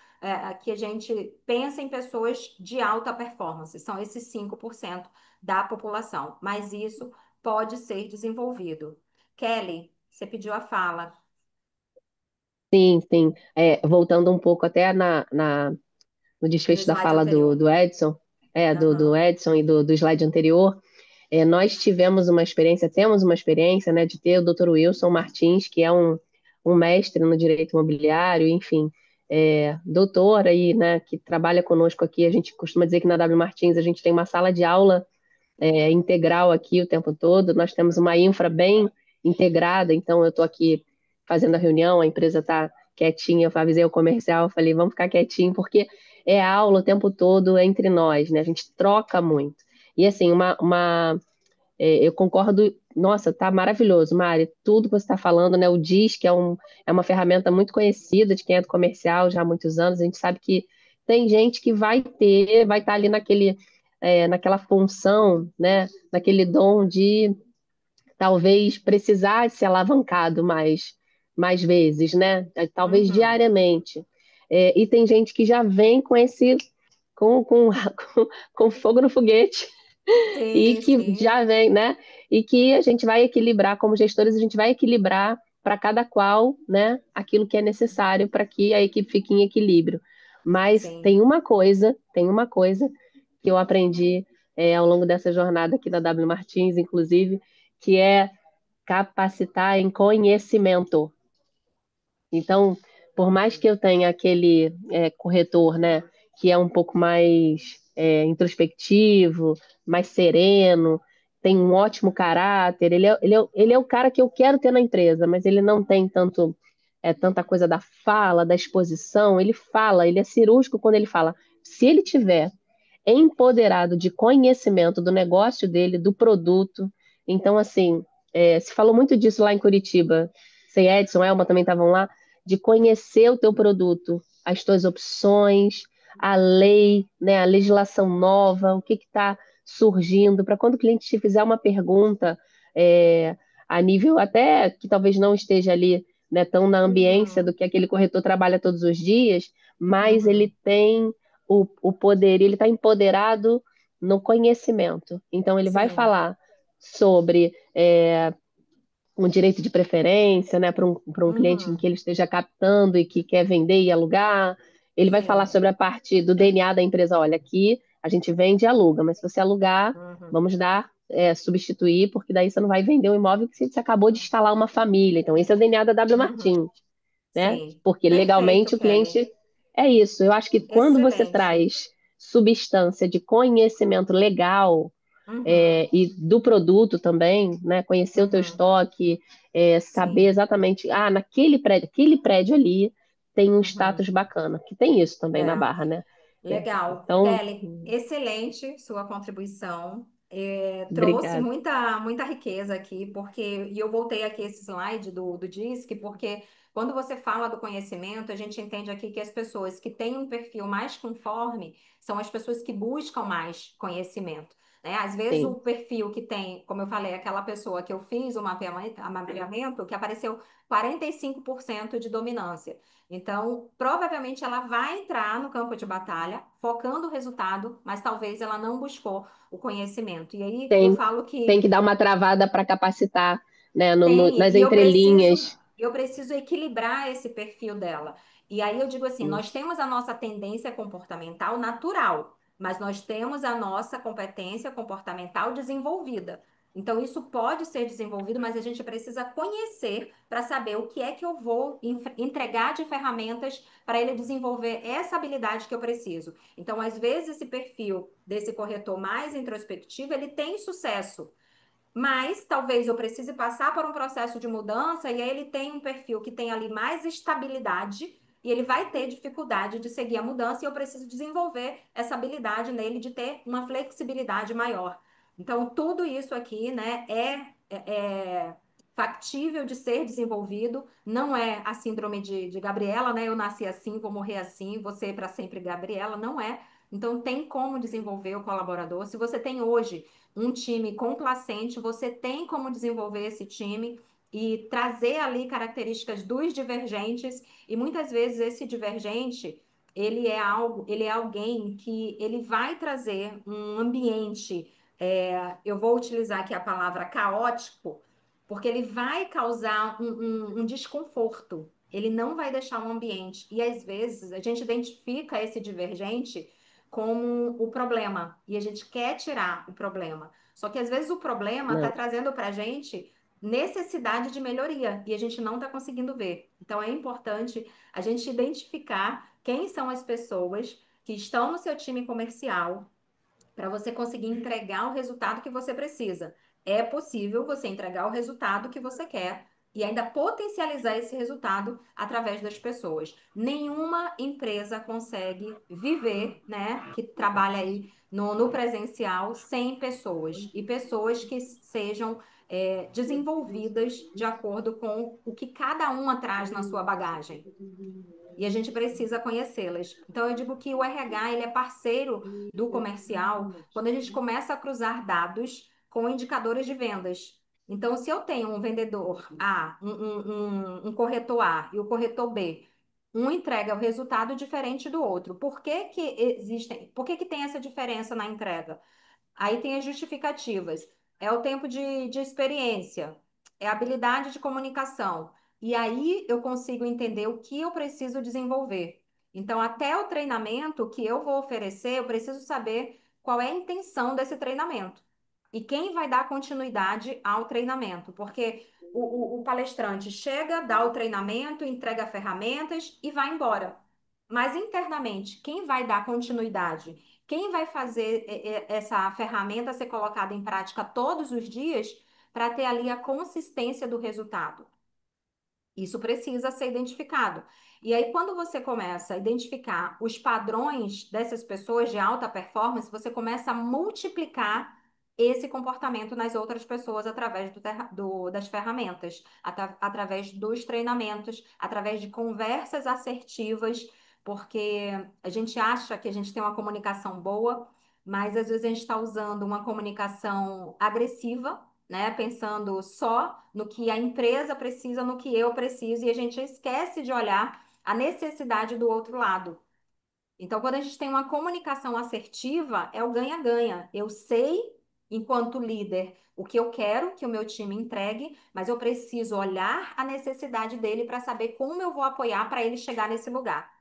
que a gente pensa em pessoas de alta performance. São esses 5% da população, mas isso pode ser desenvolvido. Kelly, você pediu a fala Sim, sim. Voltando um pouco até no no desfecho da slide fala do, anterior. do Edson, do Aham. Edson e do slide anterior, nós tivemos uma experiência, temos uma experiência, né, de ter o Dr. Wilson Martins, que é um mestre no direito imobiliário, enfim, doutor aí, né, que trabalha conosco aqui. A gente costuma dizer que na W Martins a gente tem uma sala de aula integral aqui o tempo todo. Nós temos uma infra bem integrada, então eu estou aqui fazendo a reunião, a empresa está quietinha, eu avisei o comercial, falei, vamos ficar quietinho, porque é aula o tempo todo entre nós, né? A gente troca muito. E assim, eu concordo, nossa, tá maravilhoso, Mari, tudo que você está falando, né? O DIS, que é uma ferramenta muito conhecida de quem é do comercial já há muitos anos. A gente sabe que tem gente que vai estar ali naquela função, né? Naquele dom de talvez precisar ser alavancado mais vezes, né? Talvez Uhum. diariamente. E tem gente que já vem com com fogo no foguete e Sim, que sim, já vem, né? E que a gente vai equilibrar, como gestores, a gente vai equilibrar para cada qual, né, aquilo que é necessário para que a equipe fique em equilíbrio. Mas sim. tem uma coisa que eu aprendi ao longo dessa jornada aqui da W Martins, inclusive, que é capacitar em conhecimento. Então, por mais que eu tenha aquele corretor, né, que é um pouco mais introspectivo, mais sereno, tem um ótimo caráter, ele é o cara que eu quero ter na empresa, mas ele não tem tanta coisa da fala, da exposição. Ele fala, ele é cirúrgico quando ele fala. Se ele tiver empoderado de conhecimento do negócio dele, do produto, então, assim, se falou muito disso lá em Curitiba. Sei, Edson, Elma também estavam lá, de conhecer o teu produto, as tuas opções, a lei, né, a legislação nova, o que está surgindo, para quando o cliente te fizer uma pergunta, é, a nível até que talvez não esteja ali, né, tão na ambiência do Uhum. que aquele corretor trabalha todos os dias, mas ele Uhum. tem o poder, ele está empoderado no conhecimento. Então, ele vai Sim. falar sobre um direito de preferência, né, para um cliente em que Uhum. ele esteja captando e que quer vender e alugar. Ele vai falar Sim. sobre a parte do DNA da empresa. Olha, aqui a gente vende e aluga, mas se você alugar, Uhum. vamos substituir, porque daí você não vai vender um imóvel que você acabou de instalar uma família. Então, esse é o DNA da W Uhum. Martins, né? Sim. Porque Perfeito, legalmente o Kelly. cliente é isso. Eu acho que quando você Excelente. traz substância de conhecimento legal Uhum. e do produto também, né? Conhecer o teu Uhum. estoque, saber Sim. exatamente, naquele prédio ali tem um Uhum. status bacana, que tem isso também na É. Barra, né? Legal. Então, Kelly, excelente sua contribuição. Trouxe obrigada. muita riqueza aqui, e eu voltei aqui esse slide do DISC, porque quando você fala do conhecimento, a gente entende aqui que as pessoas que têm um perfil mais conforme são as pessoas que buscam mais conhecimento. Né? Às vezes o Sim, perfil que tem, como eu falei, aquela pessoa que eu fiz o mapeamento que apareceu 45% de dominância. Então, provavelmente ela vai entrar no campo de batalha, focando o resultado, mas talvez ela não buscou o conhecimento. E aí eu tem, falo tem que que dar uma travada para capacitar, né, tem, nas entrelinhas. e eu preciso equilibrar esse perfil dela. E aí eu digo assim, nós Isso. temos a nossa tendência comportamental natural, mas nós temos a nossa competência comportamental desenvolvida. Então isso pode ser desenvolvido, mas a gente precisa conhecer para saber o que é que eu vou entregar de ferramentas para ele desenvolver essa habilidade que eu preciso. Então, às vezes esse perfil desse corretor mais introspectivo, ele tem sucesso, mas talvez eu precise passar por um processo de mudança e aí ele tem um perfil que tem ali mais estabilidade e ele vai ter dificuldade de seguir a mudança e eu preciso desenvolver essa habilidade nele de ter uma flexibilidade maior. Então, tudo isso aqui, né, é factível de ser desenvolvido, não é a síndrome de Gabriela, né? Eu nasci assim, vou morrer assim, vou ser para sempre Gabriela, não é. Então, tem como desenvolver o colaborador. Se você tem hoje um time complacente, você tem como desenvolver esse time e trazer ali características dos divergentes, e muitas vezes esse divergente, ele é alguém que ele vai trazer um ambiente, eu vou utilizar aqui a palavra caótico, porque ele vai causar um desconforto. Ele não vai deixar um ambiente. E às vezes a gente identifica esse divergente como o problema e a gente quer tirar o problema. Só que às vezes o problema está Não, trazendo para a gente necessidade de melhoria e a gente não está conseguindo ver. Então é importante a gente identificar quem são as pessoas que estão no seu time comercial para você conseguir entregar o resultado que você precisa. É possível você entregar o resultado que você quer e ainda potencializar esse resultado através das pessoas. Nenhuma empresa consegue viver, né, que trabalha aí no presencial sem pessoas e pessoas que sejam desenvolvidas de acordo com o que cada uma traz na sua bagagem e a gente precisa conhecê-las. Então, eu digo que o RH ele é parceiro do comercial quando a gente começa a cruzar dados com indicadores de vendas. Então, se eu tenho um vendedor A, um corretor A e o corretor B, um entrega o resultado diferente do outro. Por que que tem essa diferença na entrega? Aí tem as justificativas. É o tempo de experiência, é a habilidade de comunicação. E aí eu consigo entender o que eu preciso desenvolver. Então, até o treinamento que eu vou oferecer, eu preciso saber qual é a intenção desse treinamento. E quem vai dar continuidade ao treinamento. Porque o palestrante chega, dá o treinamento, entrega ferramentas e vai embora. Mas internamente, quem vai dar continuidade? Quem vai fazer essa ferramenta ser colocada em prática todos os dias para ter ali a consistência do resultado? Isso precisa ser identificado. E aí, quando você começa a identificar os padrões dessas pessoas de alta performance, você começa a multiplicar esse comportamento nas outras pessoas através das ferramentas, através dos treinamentos, através de conversas assertivas, porque a gente acha que a gente tem uma comunicação boa, mas às vezes a gente está usando uma comunicação agressiva, né? Pensando só no que a empresa precisa, no que eu preciso, e a gente esquece de olhar a necessidade do outro lado. Então, quando a gente tem uma comunicação assertiva, é o ganha-ganha. Eu sei, enquanto líder, o que eu quero que o meu time entregue, mas eu preciso olhar a necessidade dele para saber como eu vou apoiar para ele chegar nesse lugar.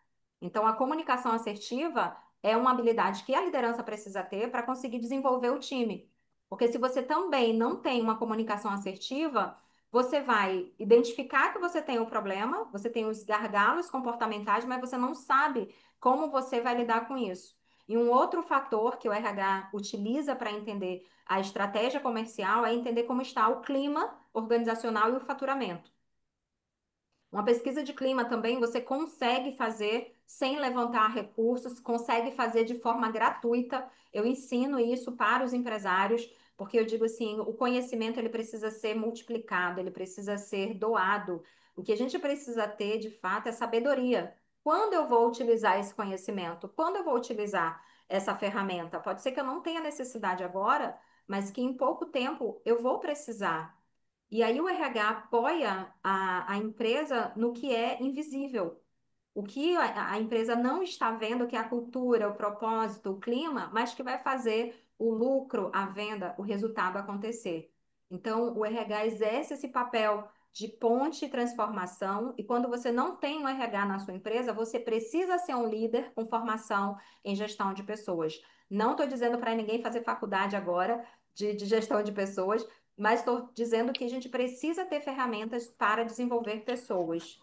Então, a comunicação assertiva é uma habilidade que a liderança precisa ter para conseguir desenvolver o time. Porque se você também não tem uma comunicação assertiva, você vai identificar que você tem o problema, você tem os gargalos comportamentais, mas você não sabe como você vai lidar com isso. E um outro fator que o RH utiliza para entender a estratégia comercial é entender como está o clima organizacional e o faturamento. Uma pesquisa de clima também você consegue fazer sem levantar recursos, consegue fazer de forma gratuita. Eu ensino isso para os empresários, porque eu digo assim, o conhecimento ele precisa ser multiplicado, ele precisa ser doado. O que a gente precisa ter, de fato, é sabedoria. Quando eu vou utilizar esse conhecimento? Quando eu vou utilizar essa ferramenta? Pode ser que eu não tenha necessidade agora, mas que em pouco tempo eu vou precisar. E aí o RH apoia a empresa no que é invisível. O que a empresa não está vendo, que é a cultura, o propósito, o clima, mas que vai fazer o lucro, a venda, o resultado acontecer. Então, o RH exerce esse papel de ponte e transformação, e quando você não tem um RH na sua empresa, você precisa ser um líder com formação em gestão de pessoas. Não estou dizendo para ninguém fazer faculdade agora de gestão de pessoas, mas estou dizendo que a gente precisa ter ferramentas para desenvolver pessoas.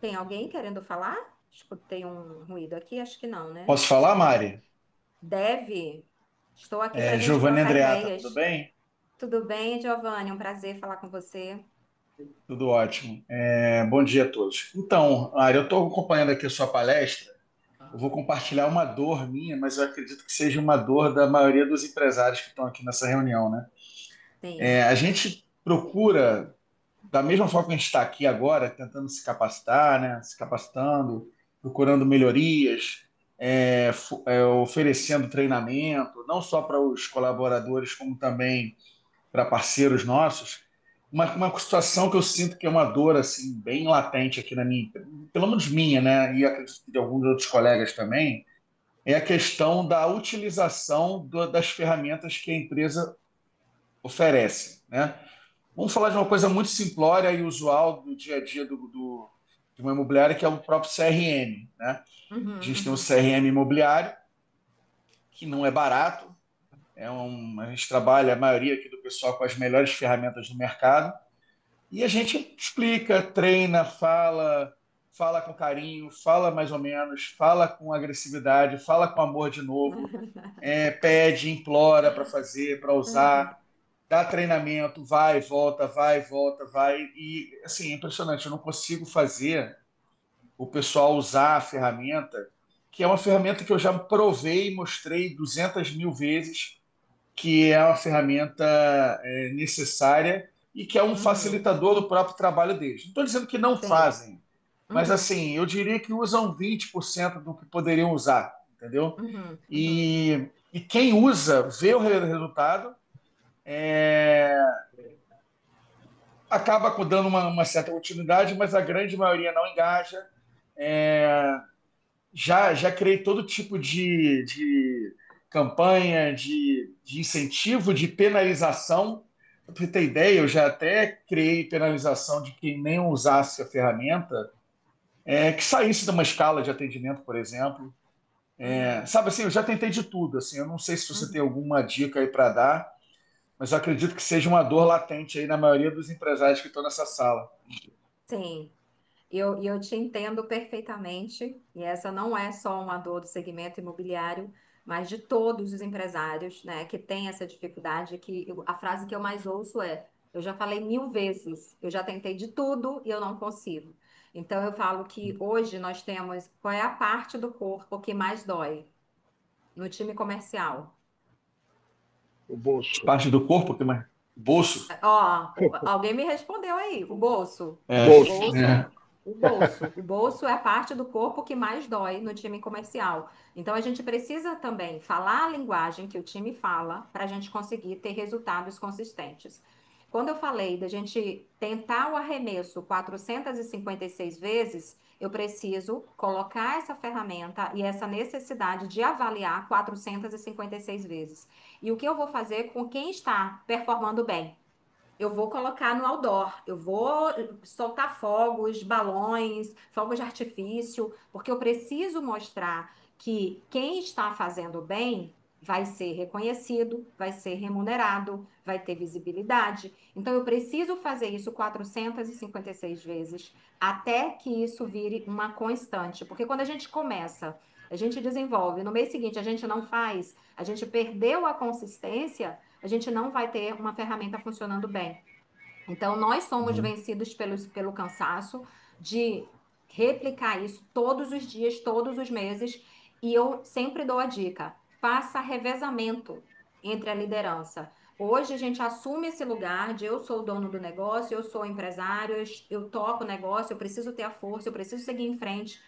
Tem alguém querendo falar? Escutei um ruído aqui, acho que não, né? Posso falar, Mari? Deve. Estou aqui para a gente Giovanni trocar Andreata, tudo ideias. bem? Tudo bem, Giovanni? Um prazer falar com você. Tudo ótimo. Bom dia a todos. Então, Mari, eu estou acompanhando aqui a sua palestra. Eu vou compartilhar uma dor minha, mas eu acredito que seja uma dor da maioria dos empresários que estão aqui nessa reunião, né? Sim. A gente procura, da mesma forma que a gente está aqui agora, tentando se capacitar, né? Se capacitando, procurando melhorias, oferecendo treinamento, não só para os colaboradores, como também para parceiros nossos, uma situação que eu sinto que é uma dor assim bem latente aqui na minha, pelo menos minha, né, e acredito que de alguns outros colegas também, é a questão da utilização das ferramentas que a empresa oferece, né? Vamos falar de uma coisa muito simplória e usual do dia a dia de uma imobiliária, que é o próprio CRM, né? A Uhum, gente tem o uhum. CRM imobiliário, que não é barato, a gente trabalha, a maioria aqui do pessoal, com as melhores ferramentas do mercado, e a gente explica, treina, fala com carinho, fala mais ou menos, fala com agressividade, fala com amor de novo, pede, implora para fazer, para usar, dá treinamento, vai, volta, vai. E, assim, é impressionante, eu não consigo fazer o pessoal usar a ferramenta, que é uma ferramenta que eu já provei e mostrei 200 mil vezes, que é uma ferramenta necessária e que é um Uhum. facilitador do próprio trabalho deles. Não estou dizendo que não Sim. fazem, mas Uhum, assim, eu diria que usam 20% do que poderiam usar, entendeu? uhum, uhum. E quem usa, vê o resultado, é, acaba dando uma certa utilidade, mas a grande maioria não engaja. É, já criei todo tipo de campanha, de incentivo, de penalização. Para você ter ideia, eu já até criei penalização de quem nem usasse a ferramenta, que saísse de uma escala de atendimento, por exemplo. Uhum, Sabe assim, eu já tentei de tudo. Assim, eu não sei se você tem uhum. alguma dica aí para dar, mas eu acredito que seja uma dor latente aí na maioria dos empresários que estão nessa sala. Sim. Eu te entendo perfeitamente, e essa não é só uma dor do segmento imobiliário, mas de todos os empresários, né, que têm essa dificuldade, a frase que eu mais ouço é, eu já falei 1000 vezes, eu já tentei de tudo e eu não consigo. Então eu falo que hoje nós temos, qual é a parte do corpo que mais dói no time comercial? O bolso. Parte do corpo, que mais? Bolso. Ó, alguém me respondeu aí, o bolso. É, O Bolso. bolso, é. o bolso. O bolso é a parte do corpo que mais dói no time comercial. Então a gente precisa também falar a linguagem que o time fala para a gente conseguir ter resultados consistentes. Quando eu falei da gente tentar o arremesso 456 vezes, eu preciso colocar essa ferramenta e essa necessidade de avaliar 456 vezes. E o que eu vou fazer com quem está performando bem? Eu vou colocar no outdoor, eu vou soltar fogos, balões, fogos de artifício, porque eu preciso mostrar que quem está fazendo bem vai ser reconhecido, vai ser remunerado, vai ter visibilidade. Então eu preciso fazer isso 456 vezes até que isso vire uma constante, porque quando a gente começa, a gente desenvolve, no mês seguinte a gente não faz, a gente perdeu a consistência, a gente não vai ter uma ferramenta funcionando bem. Então, nós somos Uhum. vencidos pelo cansaço de replicar isso todos os dias, todos os meses. E eu sempre dou a dica: faça revezamento entre a liderança. Hoje a gente assume esse lugar de eu sou o dono do negócio, eu sou o empresário, eu toco o negócio, eu preciso ter a força, eu preciso seguir em frente.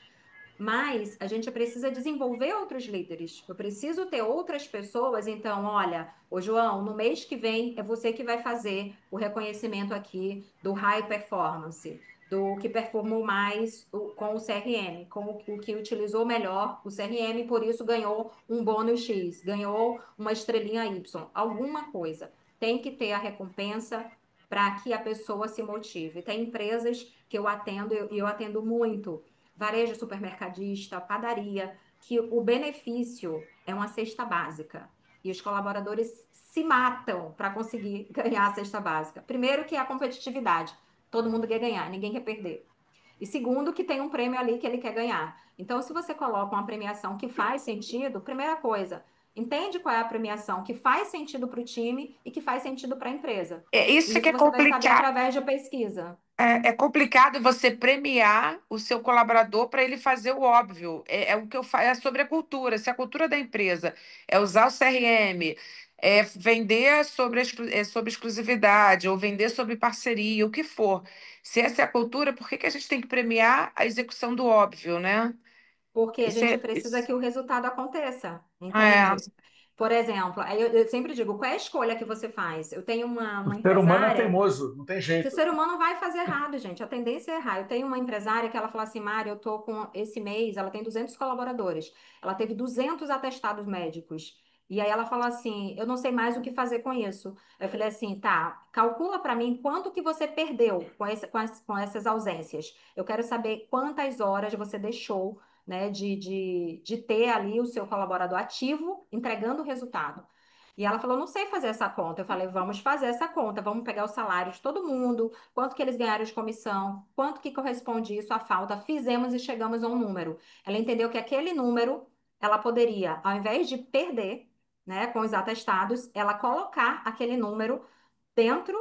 Mas a gente precisa desenvolver outros líderes. Eu preciso ter outras pessoas. Então, olha, ô João, no mês que vem é você que vai fazer o reconhecimento aqui do high performance, do que performou mais com o CRM, com o que utilizou melhor o CRM, por isso ganhou um bônus X, ganhou uma estrelinha Y, alguma coisa. Tem que ter a recompensa para que a pessoa se motive. Tem empresas que eu atendo e eu atendo muito varejo supermercadista, padaria, que o benefício é uma cesta básica. E os colaboradores se matam para conseguir ganhar a cesta básica. Primeiro, que é a competitividade. Todo mundo quer ganhar, ninguém quer perder. E segundo, que tem um prêmio ali que ele quer ganhar. Então, se você coloca uma premiação que faz sentido, primeira coisa, entende qual é a premiação que faz sentido para o time e que faz sentido para a empresa. É E isso que isso é você vai saber complicado. através de pesquisa. É complicado você premiar o seu colaborador para ele fazer o óbvio. É o que eu falo, é sobre a cultura. Se a cultura da empresa é usar o CRM, é vender sobre exclusividade ou vender sobre parceria, o que for. Se essa é a cultura, por que que a gente tem que premiar a execução do óbvio, né? Porque a Isso gente é, precisa isso- que o resultado aconteça, é, entende? Por exemplo, aí eu sempre digo, qual é a escolha que você faz? Eu tenho O uma ser humano é empresária teimoso, não tem que o jeito. ser humano vai fazer errado, gente. A tendência é errar. Eu tenho uma empresária que ela fala assim, Mari, eu tô com esse mês, ela tem 200 colaboradores. Ela teve 200 atestados médicos. E aí ela falou assim, eu não sei mais o que fazer com isso. Eu falei assim, tá, calcula para mim quanto que você perdeu com essas ausências. Eu quero saber quantas horas você deixou, né, de ter ali o seu colaborador ativo entregando o resultado. E ela falou, não sei fazer essa conta. Eu falei, vamos fazer essa conta, vamos pegar os salários de todo mundo, quanto que eles ganharam de comissão, quanto que corresponde isso à falta. Fizemos e chegamos a um número. Ela entendeu que aquele número, ela poderia, ao invés de perder, né, com os atestados, ela colocar aquele número dentro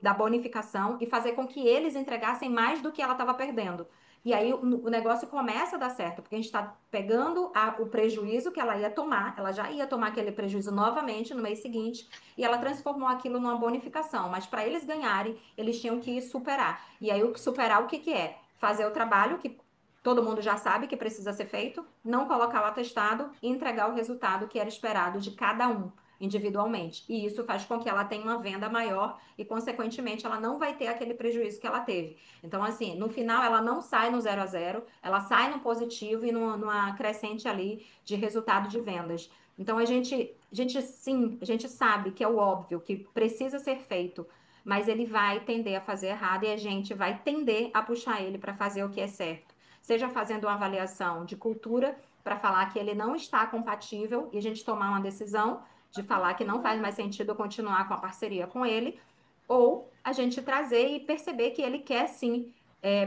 da bonificação e fazer com que eles entregassem mais do que ela estava perdendo. E aí o negócio começa a dar certo, porque a gente está pegando o prejuízo que ela ia tomar, ela já ia tomar aquele prejuízo novamente no mês seguinte, e ela transformou aquilo numa bonificação. Mas para eles ganharem, eles tinham que superar. E aí superar o que que é? Fazer o trabalho que todo mundo já sabe que precisa ser feito, não colocar o atestado e entregar o resultado que era esperado de cada um individualmente. E isso faz com que ela tenha uma venda maior e, consequentemente, ela não vai ter aquele prejuízo que ela teve. Então, assim, no final, ela não sai no 0 a 0, ela sai no positivo e numa crescente ali de resultado de vendas. Então, a gente sabe que é o óbvio, que precisa ser feito, mas ele vai tender a fazer errado e a gente vai tender a puxar ele para fazer o que é certo. Seja fazendo uma avaliação de cultura para falar que ele não está compatível e a gente tomar uma decisão de falar que não faz mais sentido eu continuar com a parceria com ele, ou a gente trazer e perceber que ele quer sim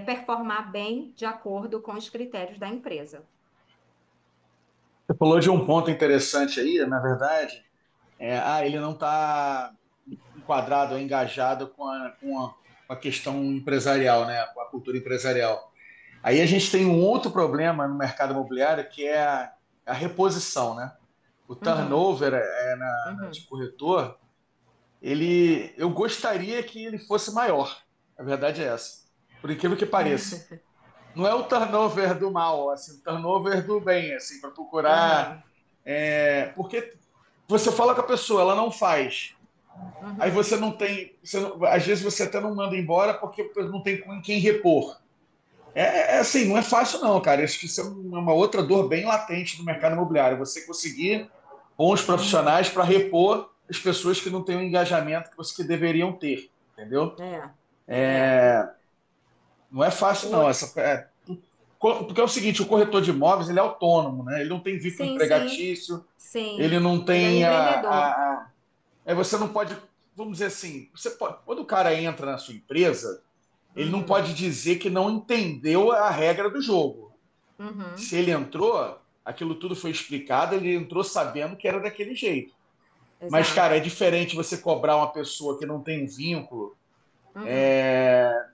performar bem de acordo com os critérios da empresa. Você falou de um ponto interessante aí, na verdade, ele não está enquadrado, engajado com a questão empresarial, né, com a cultura empresarial. Aí a gente tem um outro problema no mercado imobiliário que é a reposição, né? O Uhum, turnover de uhum. corretor, eu gostaria que ele fosse maior. A verdade é essa. Por incrível que pareça. Não é o turnover do mal, assim, o turnover do bem, assim, para procurar. Aham, Porque você fala com a pessoa, ela não faz. Aí uhum. você não tem. Às vezes você até não manda embora porque não tem com quem repor. Assim, não é fácil, não, cara. Isso é uma outra dor bem latente no mercado imobiliário. Você conseguir bons Uhum. profissionais para repor as pessoas que não têm o engajamento que deveriam ter, entendeu? É, é. Não é fácil, não. O- Porque é o seguinte, o corretor de imóveis ele é autônomo, né? Ele não tem vínculo Sim, sim, empregatício, ele sim. não Ele é um tem empreendedor. você não pode, vamos dizer assim, quando o cara entra na sua empresa, ele não Uhum, pode dizer que não entendeu a regra do jogo. uhum. Se ele entrou, aquilo tudo foi explicado, ele entrou sabendo que era daquele jeito. Mas, cara, é Exato. diferente você cobrar uma pessoa que não tem um vínculo, Uhum.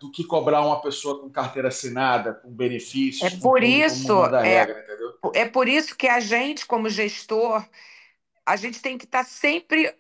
do que cobrar uma pessoa com carteira assinada, com É benefícios, com por tudo como isso, manda a é, regra, entendeu? é por isso que a gente, como gestor, a gente tem que estar sempre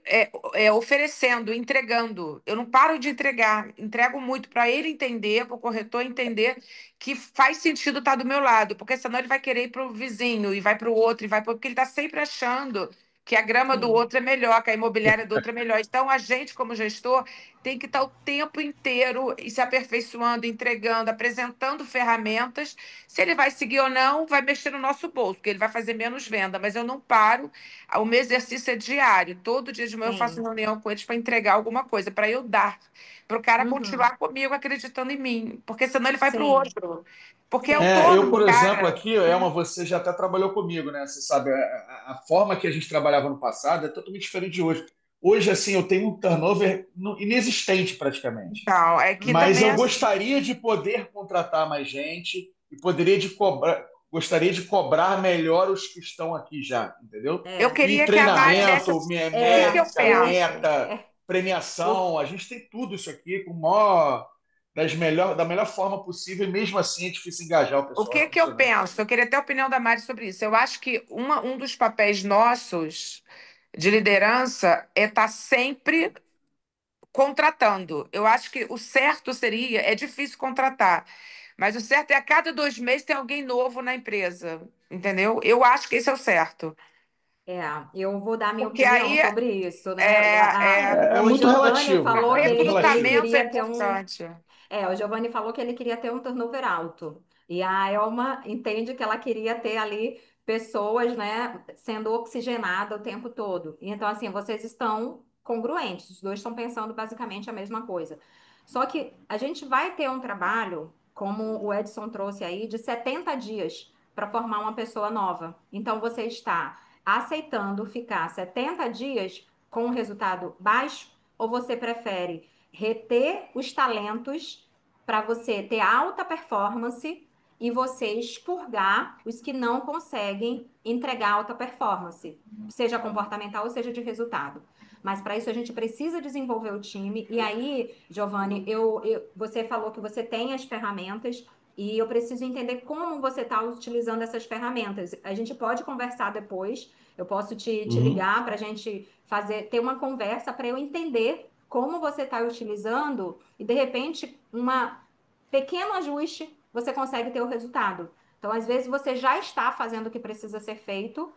oferecendo, entregando. Eu não paro de entregar, entrego muito para ele entender, para o corretor entender que faz sentido estar do meu lado, porque senão ele vai querer ir para o vizinho e vai para o outro, e vai porque ele está sempre achando que a grama do Sim, outro é melhor, que a imobiliária do outro é melhor. Então, a gente, como gestor, tem que estar o tempo inteiro se aperfeiçoando, entregando, apresentando ferramentas. Se ele vai seguir ou não, vai mexer no nosso bolso, porque ele vai fazer menos venda, mas eu não paro. O meu exercício é diário. Todo dia de manhã eu faço sim. reunião com eles para entregar alguma coisa, para eu dar, para o cara Uhum. continuar comigo acreditando em mim, porque senão ele vai para o Sim, outro. Porque é sim. Eu, autônomo, por exemplo, cara. aqui, Elma, você já até trabalhou comigo, né? Você sabe, a forma que a gente trabalhava no passado é totalmente diferente de hoje. Hoje, assim, eu tenho um turnover inexistente praticamente. Então, é que Mas também eu é. gostaria de poder contratar mais gente e gostaria de cobrar melhor os que estão aqui já, entendeu? Eu É. E queria que a Mari desse. treinamento, O que que eu métrica, penso? meta, O, premiação, a gente tem tudo isso aqui da melhor forma possível, e mesmo assim é difícil engajar o O pessoal, que é que eu impressionante. penso? Eu queria ter a opinião da Mari sobre isso. Eu acho que um dos papéis nossos de liderança é estar sempre contratando. Eu acho que o certo seria, é difícil contratar, mas o certo é a cada 2 meses ter alguém novo na empresa, entendeu? Eu acho que esse é o certo. é, eu vou dar minha Porque opinião aí sobre isso, né? é, É O muito Giovanni relativo, falou é muito que relativo. recrutamento é queria ter um. importante. O Giovanni falou que ele queria ter um turnover alto. E a Elma entende que ela queria ter ali pessoas, né, sendo oxigenadas o tempo todo. E então, assim, vocês estão congruentes, os dois estão pensando basicamente a mesma coisa. Só que a gente vai ter um trabalho, como o Edson trouxe aí, de 70 dias para formar uma pessoa nova. Então, você está aceitando ficar 70 dias com um resultado baixo, ou você prefere reter os talentos para você ter alta performance e você expurgar os que não conseguem entregar alta performance, seja comportamental ou seja de resultado. Mas para isso a gente precisa desenvolver o time. E aí, Giovanni, você falou que você tem as ferramentas e eu preciso entender como você está utilizando essas ferramentas. A gente pode conversar depois. Eu posso te Uhum. ligar para a gente ter uma conversa para eu entender como você está utilizando e de repente uma pequeno ajuste você consegue ter o resultado. Então, às vezes você já está fazendo o que precisa ser feito,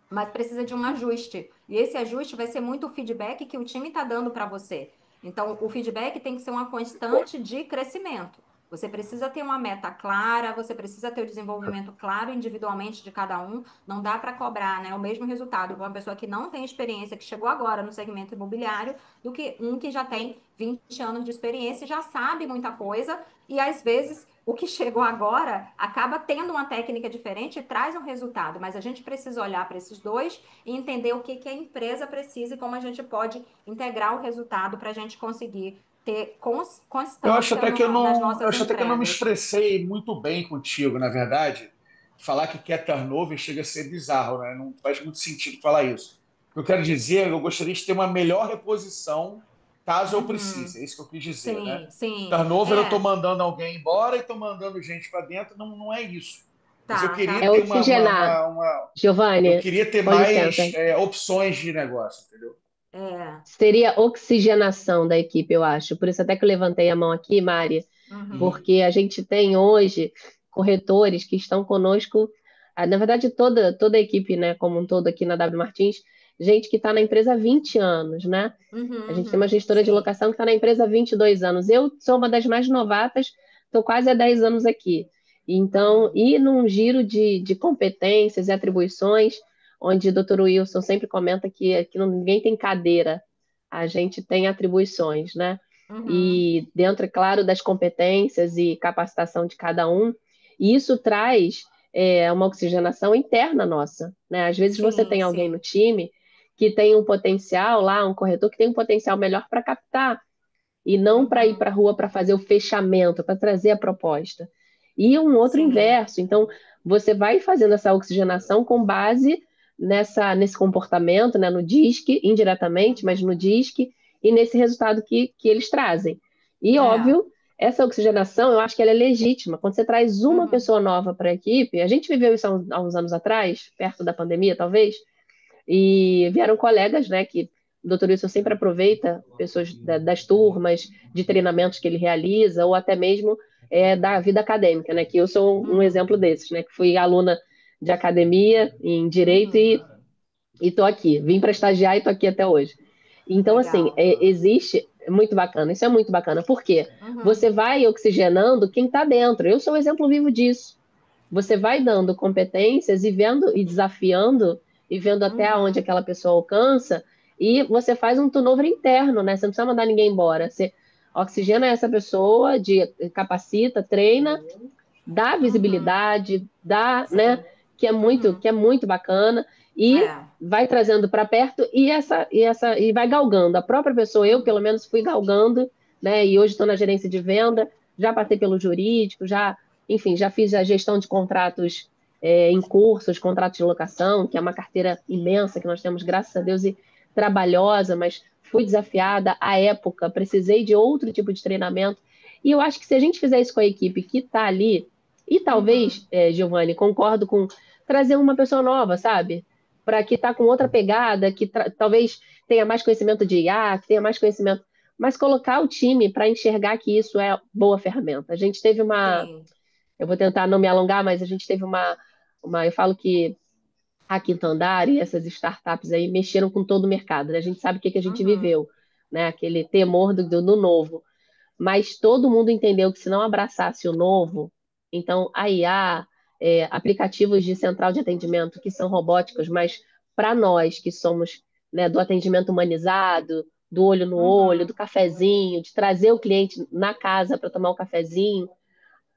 mas precisa de um ajuste. E esse ajuste vai ser muito o feedback que o time está dando para você. Então, o feedback tem que ser uma constante de crescimento. Você precisa ter uma meta clara, você precisa ter o desenvolvimento claro individualmente de cada um. Não dá para cobrar, né, o mesmo resultado para uma pessoa que não tem experiência, que chegou agora no segmento imobiliário, do que um que já tem 20 anos de experiência e já sabe muita coisa. E às vezes o que chegou agora acaba tendo uma técnica diferente e traz um resultado, mas a gente precisa olhar para esses dois e entender o que, que a empresa precisa e como a gente pode integrar o resultado para a gente conseguir ter constância nas Eu nossas acho até que eu não me entregas. expressei muito bem contigo, na verdade. Falar que quer turnover chega a ser bizarro, né? Não faz muito sentido falar isso. O que eu quero dizer, eu gostaria de ter uma melhor reposição caso eu Uhum. precise. É isso que eu quis dizer, né? Sim, sim. Turnover, eu estou É, mandando alguém embora e estou mandando gente para dentro, não, não é isso. Mas eu tá, queria tá. É ter oxigenar. eu Giovanni, queria ter com licença. mais opções de negócio, entendeu? É. Seria oxigenação da equipe, eu acho. Por isso até que eu levantei a mão aqui, Mari, Uhum. Uhum. porque a gente tem hoje corretores que estão conosco, na verdade toda a equipe, né, como um todo aqui na W Martins, gente que está na empresa há 20 anos, né? A gente tem uma Uhum. gestora de Sim. locação que está na empresa há 22 anos. Eu sou uma das mais novatas, estou quase há 10 anos aqui. Então, Uhum. e num giro de competências e atribuições, onde o Dr. Wilson sempre comenta que aqui ninguém tem cadeira, a gente tem atribuições, né? Uhum. E dentro, é claro, das competências e capacitação de cada um, e isso traz uma oxigenação interna nossa, né? Às vezes você Sim, tem alguém no sim. time que tem um potencial lá, um corretor que tem um potencial melhor para captar e não para ir Uhum. para a rua para fazer o fechamento, para trazer a proposta. E um outro Sim. inverso. Então, você vai fazendo essa oxigenação com base nesse comportamento, né, no DISC, indiretamente, mas no DISC, e nesse resultado que eles trazem. E, É. óbvio, essa oxigenação, eu acho que ela é legítima. Quando você traz uma Uhum. pessoa nova para a equipe, a gente viveu isso há uns anos atrás, perto da pandemia, talvez, e vieram colegas, né, que o doutor Wilson sempre aproveita pessoas das turmas, de treinamentos que ele realiza, ou até mesmo da vida acadêmica, né, que eu sou um Uhum. exemplo desses, né, que fui aluna de academia em Direito Uhum. e tô aqui. Vim para estagiar e tô aqui até hoje. Então, assim, Legal. existe, é muito bacana, isso é muito bacana. Por quê? Uhum. Você vai oxigenando quem está dentro. Eu sou um exemplo vivo disso. Você vai dando competências e vendo e desafiando e vendo até onde Uhum. aquela pessoa alcança, e você faz um turnover interno, né? Você não precisa mandar ninguém embora. Você oxigena essa pessoa, capacita, treina, dá Uhum. visibilidade, dá, né? Sim. Que Uhum. é muito bacana e É. vai trazendo para perto e vai galgando. A própria pessoa, eu pelo Uhum. menos fui galgando, né? E hoje estou na gerência de venda, já passei pelo jurídico, enfim, já fiz a gestão de contratos em cursos, contratos de locação, que é uma carteira imensa que nós temos, graças a Deus, e trabalhosa, mas fui desafiada à época, precisei de outro tipo de treinamento. E eu acho que se a gente fizer isso com a equipe que está ali, e talvez, Uhum. Giovanni, concordo com trazer uma pessoa nova, sabe? Para que está com outra pegada, que talvez tenha mais conhecimento de IA, que tenha mais conhecimento, mas colocar o time para enxergar que isso é boa ferramenta. A gente teve Sim. eu vou tentar não me alongar, mas a gente teve eu falo que a Quinto Andar e essas startups aí mexeram com todo o mercado, né? A gente sabe o que que a gente Uhum. viveu, né? Aquele temor do novo, mas todo mundo entendeu que se não abraçasse o novo, então a IA, aplicativos de central de atendimento que são robóticos, mas para nós que somos, né, do atendimento humanizado, do olho no olho, do Uhum. cafezinho, de trazer o cliente na casa para tomar o cafezinho,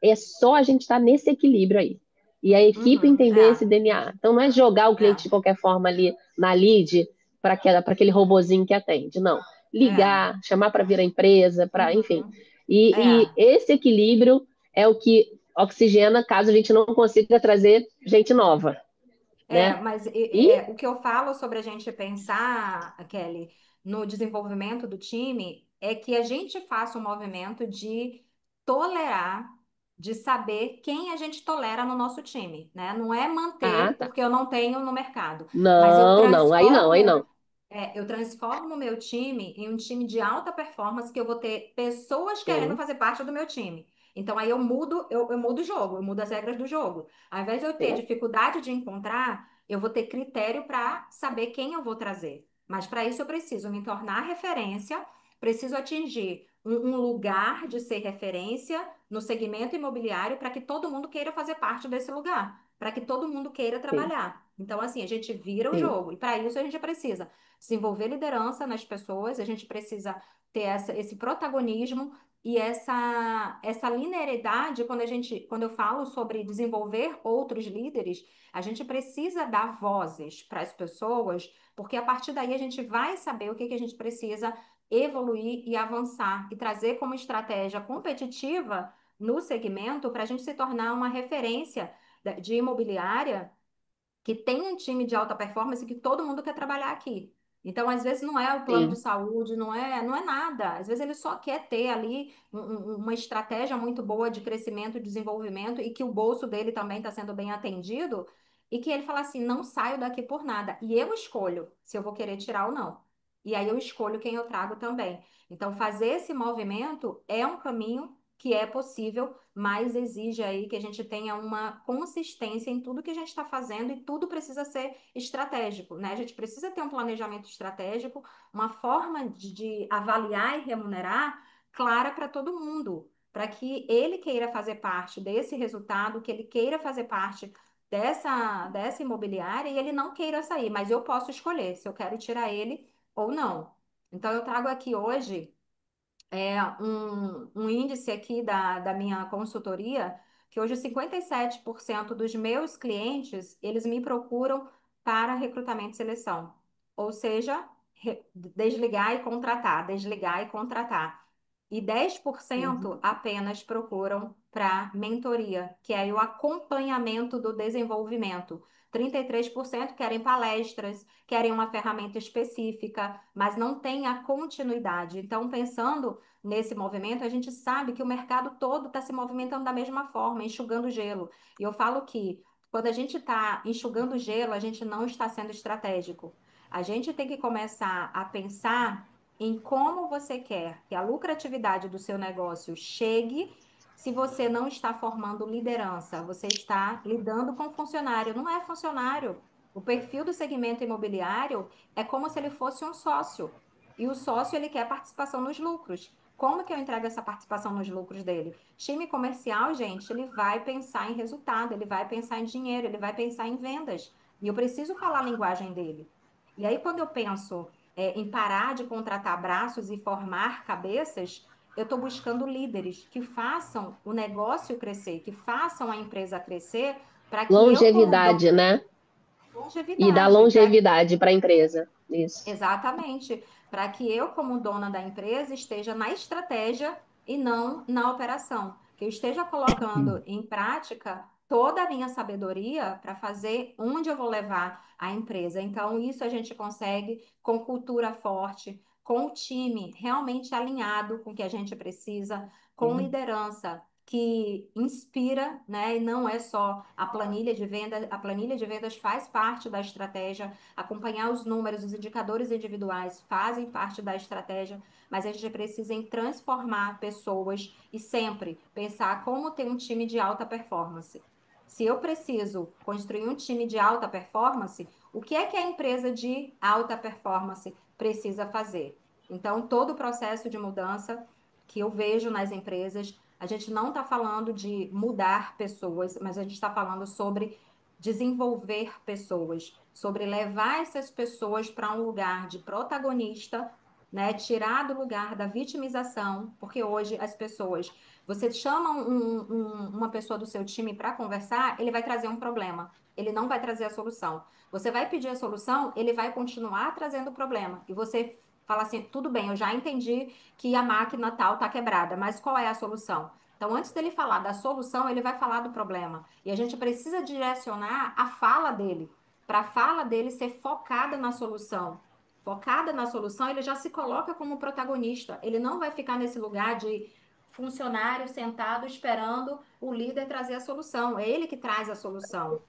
é só a gente estar nesse equilíbrio aí. E a equipe Uhum. entender esse DNA. Então, não é jogar o cliente É. de qualquer forma ali na lead para aquele robozinho que atende. Não. É. Ligar, chamar para vir a empresa, para, enfim. Uhum. E É. esse equilíbrio é o que oxigena caso a gente não consiga trazer gente nova, É, né? mas E, o que eu falo sobre a gente pensar, Kelly, no desenvolvimento do time é que a gente faça um movimento de tolerar, de saber quem a gente tolera no nosso time, né? Não é manter tá. porque eu não tenho no mercado, mas Não, não, aí não, aí não. eu transformo o meu time em um time de alta performance que eu vou ter pessoas querendo Sim, fazer parte do meu time. Então aí eu mudo o jogo, eu mudo as regras do jogo. Ao invés de eu ter sim, dificuldade de encontrar, eu vou ter critério para saber quem eu vou trazer. Mas para isso eu preciso me tornar referência, preciso atingir um lugar de ser referência no segmento imobiliário para que todo mundo queira fazer parte desse lugar, para que todo mundo queira sim, trabalhar. Então, assim, a gente vira o sim, jogo. E para isso a gente precisa desenvolver liderança nas pessoas, a gente precisa ter esse protagonismo e essa linearidade, quando eu falo sobre desenvolver outros líderes, a gente precisa dar vozes para as pessoas, porque a partir daí a gente vai saber o que que a gente precisa evoluir e avançar e trazer como estratégia competitiva no segmento para a gente se tornar uma referência de imobiliária que tem um time de alta performance que todo mundo quer trabalhar aqui. Então, às vezes, não é o plano de sim, saúde, não é nada. Às vezes, ele só quer ter ali uma estratégia muito boa de crescimento e desenvolvimento e que o bolso dele também está sendo bem atendido e que ele fala assim, não saio daqui por nada. E eu escolho se eu vou querer tirar ou não. E aí eu escolho quem eu trago também. Então, fazer esse movimento é um caminho que é possível, mas exige aí que a gente tenha uma consistência em tudo que a gente está fazendo e tudo precisa ser estratégico, né? A gente precisa ter um planejamento estratégico, uma forma de avaliar e remunerar clara para todo mundo, para que ele queira fazer parte desse resultado, que ele queira fazer parte dessa imobiliária e ele não queira sair, mas eu posso escolher se eu quero tirar ele ou não. Então, eu trago aqui hoje um índice aqui da minha consultoria, que hoje 57% dos meus clientes, eles me procuram para recrutamento e seleção. Ou seja, desligar e contratar, desligar e contratar. E 10% uhum, apenas procuram para mentoria, que é o acompanhamento do desenvolvimento. 33% querem palestras, querem uma ferramenta específica, mas não tem a continuidade. Então, pensando nesse movimento, a gente sabe que o mercado todo está se movimentando da mesma forma, enxugando gelo. E eu falo que quando a gente está enxugando gelo, a gente não está sendo estratégico. A gente tem que começar a pensar em como você quer que a lucratividade do seu negócio chegue. Se você não está formando liderança, você está lidando com funcionário, não é funcionário. O perfil do segmento imobiliário é como se ele fosse um sócio. E o sócio, ele quer participação nos lucros. Como que eu entrego essa participação nos lucros dele? Time comercial, gente, ele vai pensar em resultado, ele vai pensar em dinheiro, ele vai pensar em vendas. E eu preciso falar a linguagem dele. E aí, quando eu penso, em parar de contratar braços e formar cabeças, eu estou buscando líderes que façam o negócio crescer, que façam a empresa crescer, para que eu, como Longevidade, né? E dar longevidade, para longevidade para a empresa. Isso. exatamente, para que eu, como dona da empresa, esteja na estratégia e não na operação, que eu esteja colocando em prática toda a minha sabedoria para fazer onde eu vou levar a empresa. Então, isso a gente consegue com cultura forte, com o time realmente alinhado com o que a gente precisa, com Uhum. liderança que inspira, né? E não é só a planilha de venda, a planilha de vendas faz parte da estratégia. Acompanhar os números, os indicadores individuais fazem parte da estratégia, mas a gente precisa em transformar pessoas e sempre pensar como ter um time de alta performance. Se eu preciso construir um time de alta performance, o que é que a empresa de alta performance precisa fazer? Então, todo o processo de mudança que eu vejo nas empresas, a gente não está falando de mudar pessoas, mas a gente está falando sobre desenvolver pessoas, sobre levar essas pessoas para um lugar de protagonista, né? Tirar do lugar da vitimização, porque hoje as pessoas, você chama uma pessoa do seu time para conversar, ele vai trazer um problema, ele não vai trazer a solução. Você vai pedir a solução, ele vai continuar trazendo o problema. E você fala assim, tudo bem, eu já entendi que a máquina tal está quebrada, mas qual é a solução? Então, antes dele falar da solução, ele vai falar do problema. E a gente precisa direcionar a fala dele, para a fala dele ser focada na solução. Focada na solução, ele já se coloca como protagonista. Ele não vai ficar nesse lugar de funcionário sentado esperando o líder trazer a solução. É ele que traz a solução.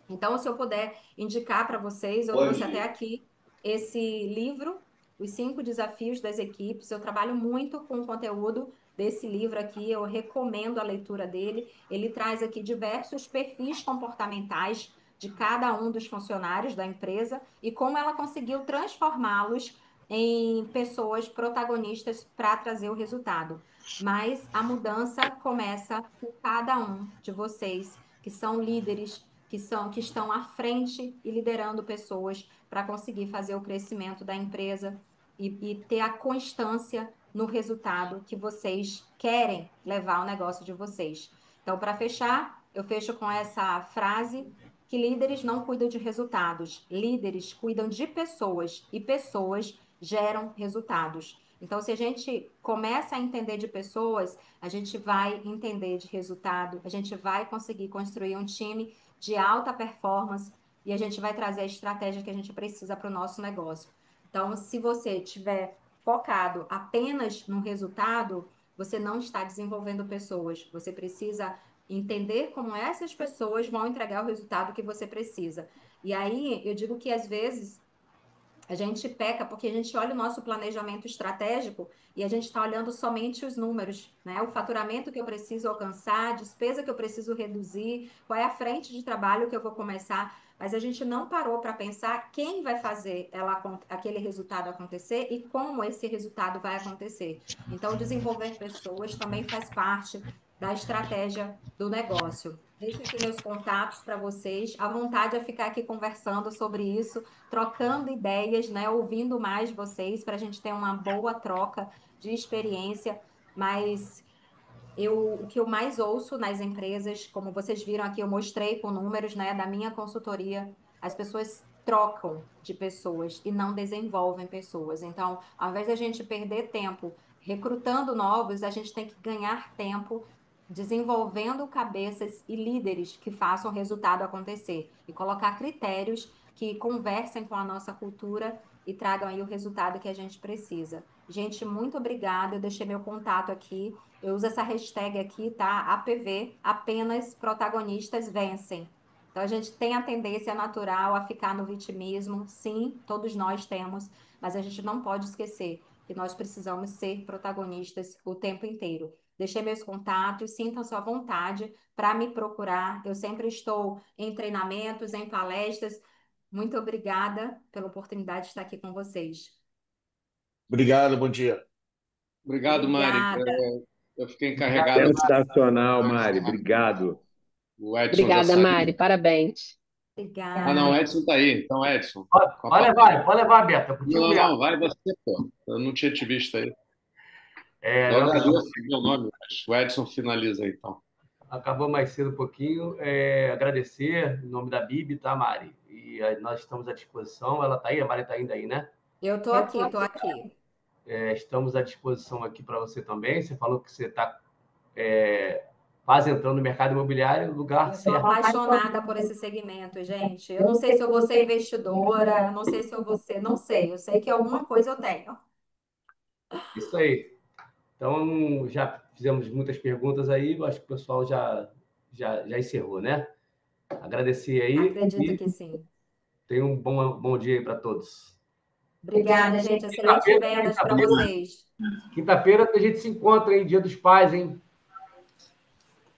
Então, se eu puder indicar para vocês, eu trouxe até aqui esse livro, Os Cinco Desafios das Equipes. Eu trabalho muito com o conteúdo desse livro aqui, eu recomendo a leitura dele. Ele traz aqui diversos perfis comportamentais de cada um dos funcionários da empresa e como ela conseguiu transformá-los em pessoas protagonistas para trazer o resultado. Mas a mudança começa com cada um de vocês, que são líderes que estão à frente e liderando pessoas para conseguir fazer o crescimento da empresa e ter a constância no resultado que vocês querem levar ao negócio de vocês. Então, para fechar, eu fecho com essa frase que líderes não cuidam de resultados, líderes cuidam de pessoas e pessoas geram resultados. Então, se a gente começa a entender de pessoas, a gente vai entender de resultado, a gente vai conseguir construir um time de alta performance e a gente vai trazer a estratégia que a gente precisa para o nosso negócio. Então, se você estiver focado apenas no resultado, você não está desenvolvendo pessoas. Você precisa entender como essas pessoas vão entregar o resultado que você precisa. E aí, eu digo que às vezes a gente peca porque a gente olha o nosso planejamento estratégico e a gente está olhando somente os números, né? O faturamento que eu preciso alcançar, a despesa que eu preciso reduzir, qual é a frente de trabalho que eu vou começar, mas a gente não parou para pensar quem vai fazer aquele resultado acontecer e como esse resultado vai acontecer. Então, desenvolver pessoas também faz parte da estratégia do negócio. Deixo aqui meus contatos para vocês. A vontade é ficar aqui conversando sobre isso, trocando ideias, né? Ouvindo mais vocês para a gente ter uma boa troca de experiência. Mas o que eu mais ouço nas empresas, como vocês viram aqui, eu mostrei com números, né, da minha consultoria, as pessoas trocam de pessoas e não desenvolvem pessoas. Então, ao invés da gente perder tempo recrutando novos, a gente tem que ganhar tempo desenvolvendo cabeças e líderes que façam o resultado acontecer e colocar critérios que conversem com a nossa cultura e tragam aí o resultado que a gente precisa. Gente, muito obrigada. Eu deixei meu contato aqui. Eu uso essa hashtag aqui, tá? APV, apenas protagonistas vencem. Então a gente tem a tendência natural a ficar no vitimismo, sim, todos nós temos, mas a gente não pode esquecer que nós precisamos ser protagonistas o tempo inteiro. Deixei meus contatos, sintam-se à vontade para me procurar. Eu sempre estou em treinamentos, em palestras. Muito obrigada pela oportunidade de estar aqui com vocês. Obrigado, bom dia. Obrigado, Mari. Obrigada. Eu fiquei encarregado. Sensacional, Mari. Obrigado. O Edson já Obrigada, saiu. Mari. Parabéns. Obrigada. Ah, não, o Edson está aí. Então, Edson. Pode levar, Beto. É contigo mesmo. Não, vai você, pô. Eu não tinha te visto aí. É, Eu não, agradeço o meu nome, mas o Edson finaliza aí, então. acabou mais cedo um pouquinho. Agradecer em nome da Bibi, tá, Mari? E nós estamos à disposição. Ela está aí, a Mari está ainda aí, né? Eu tô aqui, tô aqui. Estamos à disposição aqui para você também. Você falou que você está quase entrando no mercado imobiliário, no lugar Eu sou certo. apaixonada por esse segmento, gente. Eu não sei se eu vou ser investidora, não sei se eu vou ser, não sei. Eu sei que alguma coisa eu tenho. Isso aí. Então, já fizemos muitas perguntas aí, acho que o pessoal já encerrou, né? Agradecer aí. Acredito que sim. Tenha um bom dia aí para todos. Obrigada, gente. Excelente vendas para vocês. Quinta-feira a gente se encontra, hein? Dia dos Pais, hein?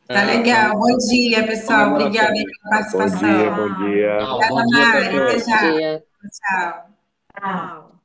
Tá legal. Bom dia, pessoal. Obrigada pela participação. Bom dia. Obrigada, Bom dia, Mari. Até pessoal. já. Dia. Tchau. Tchau.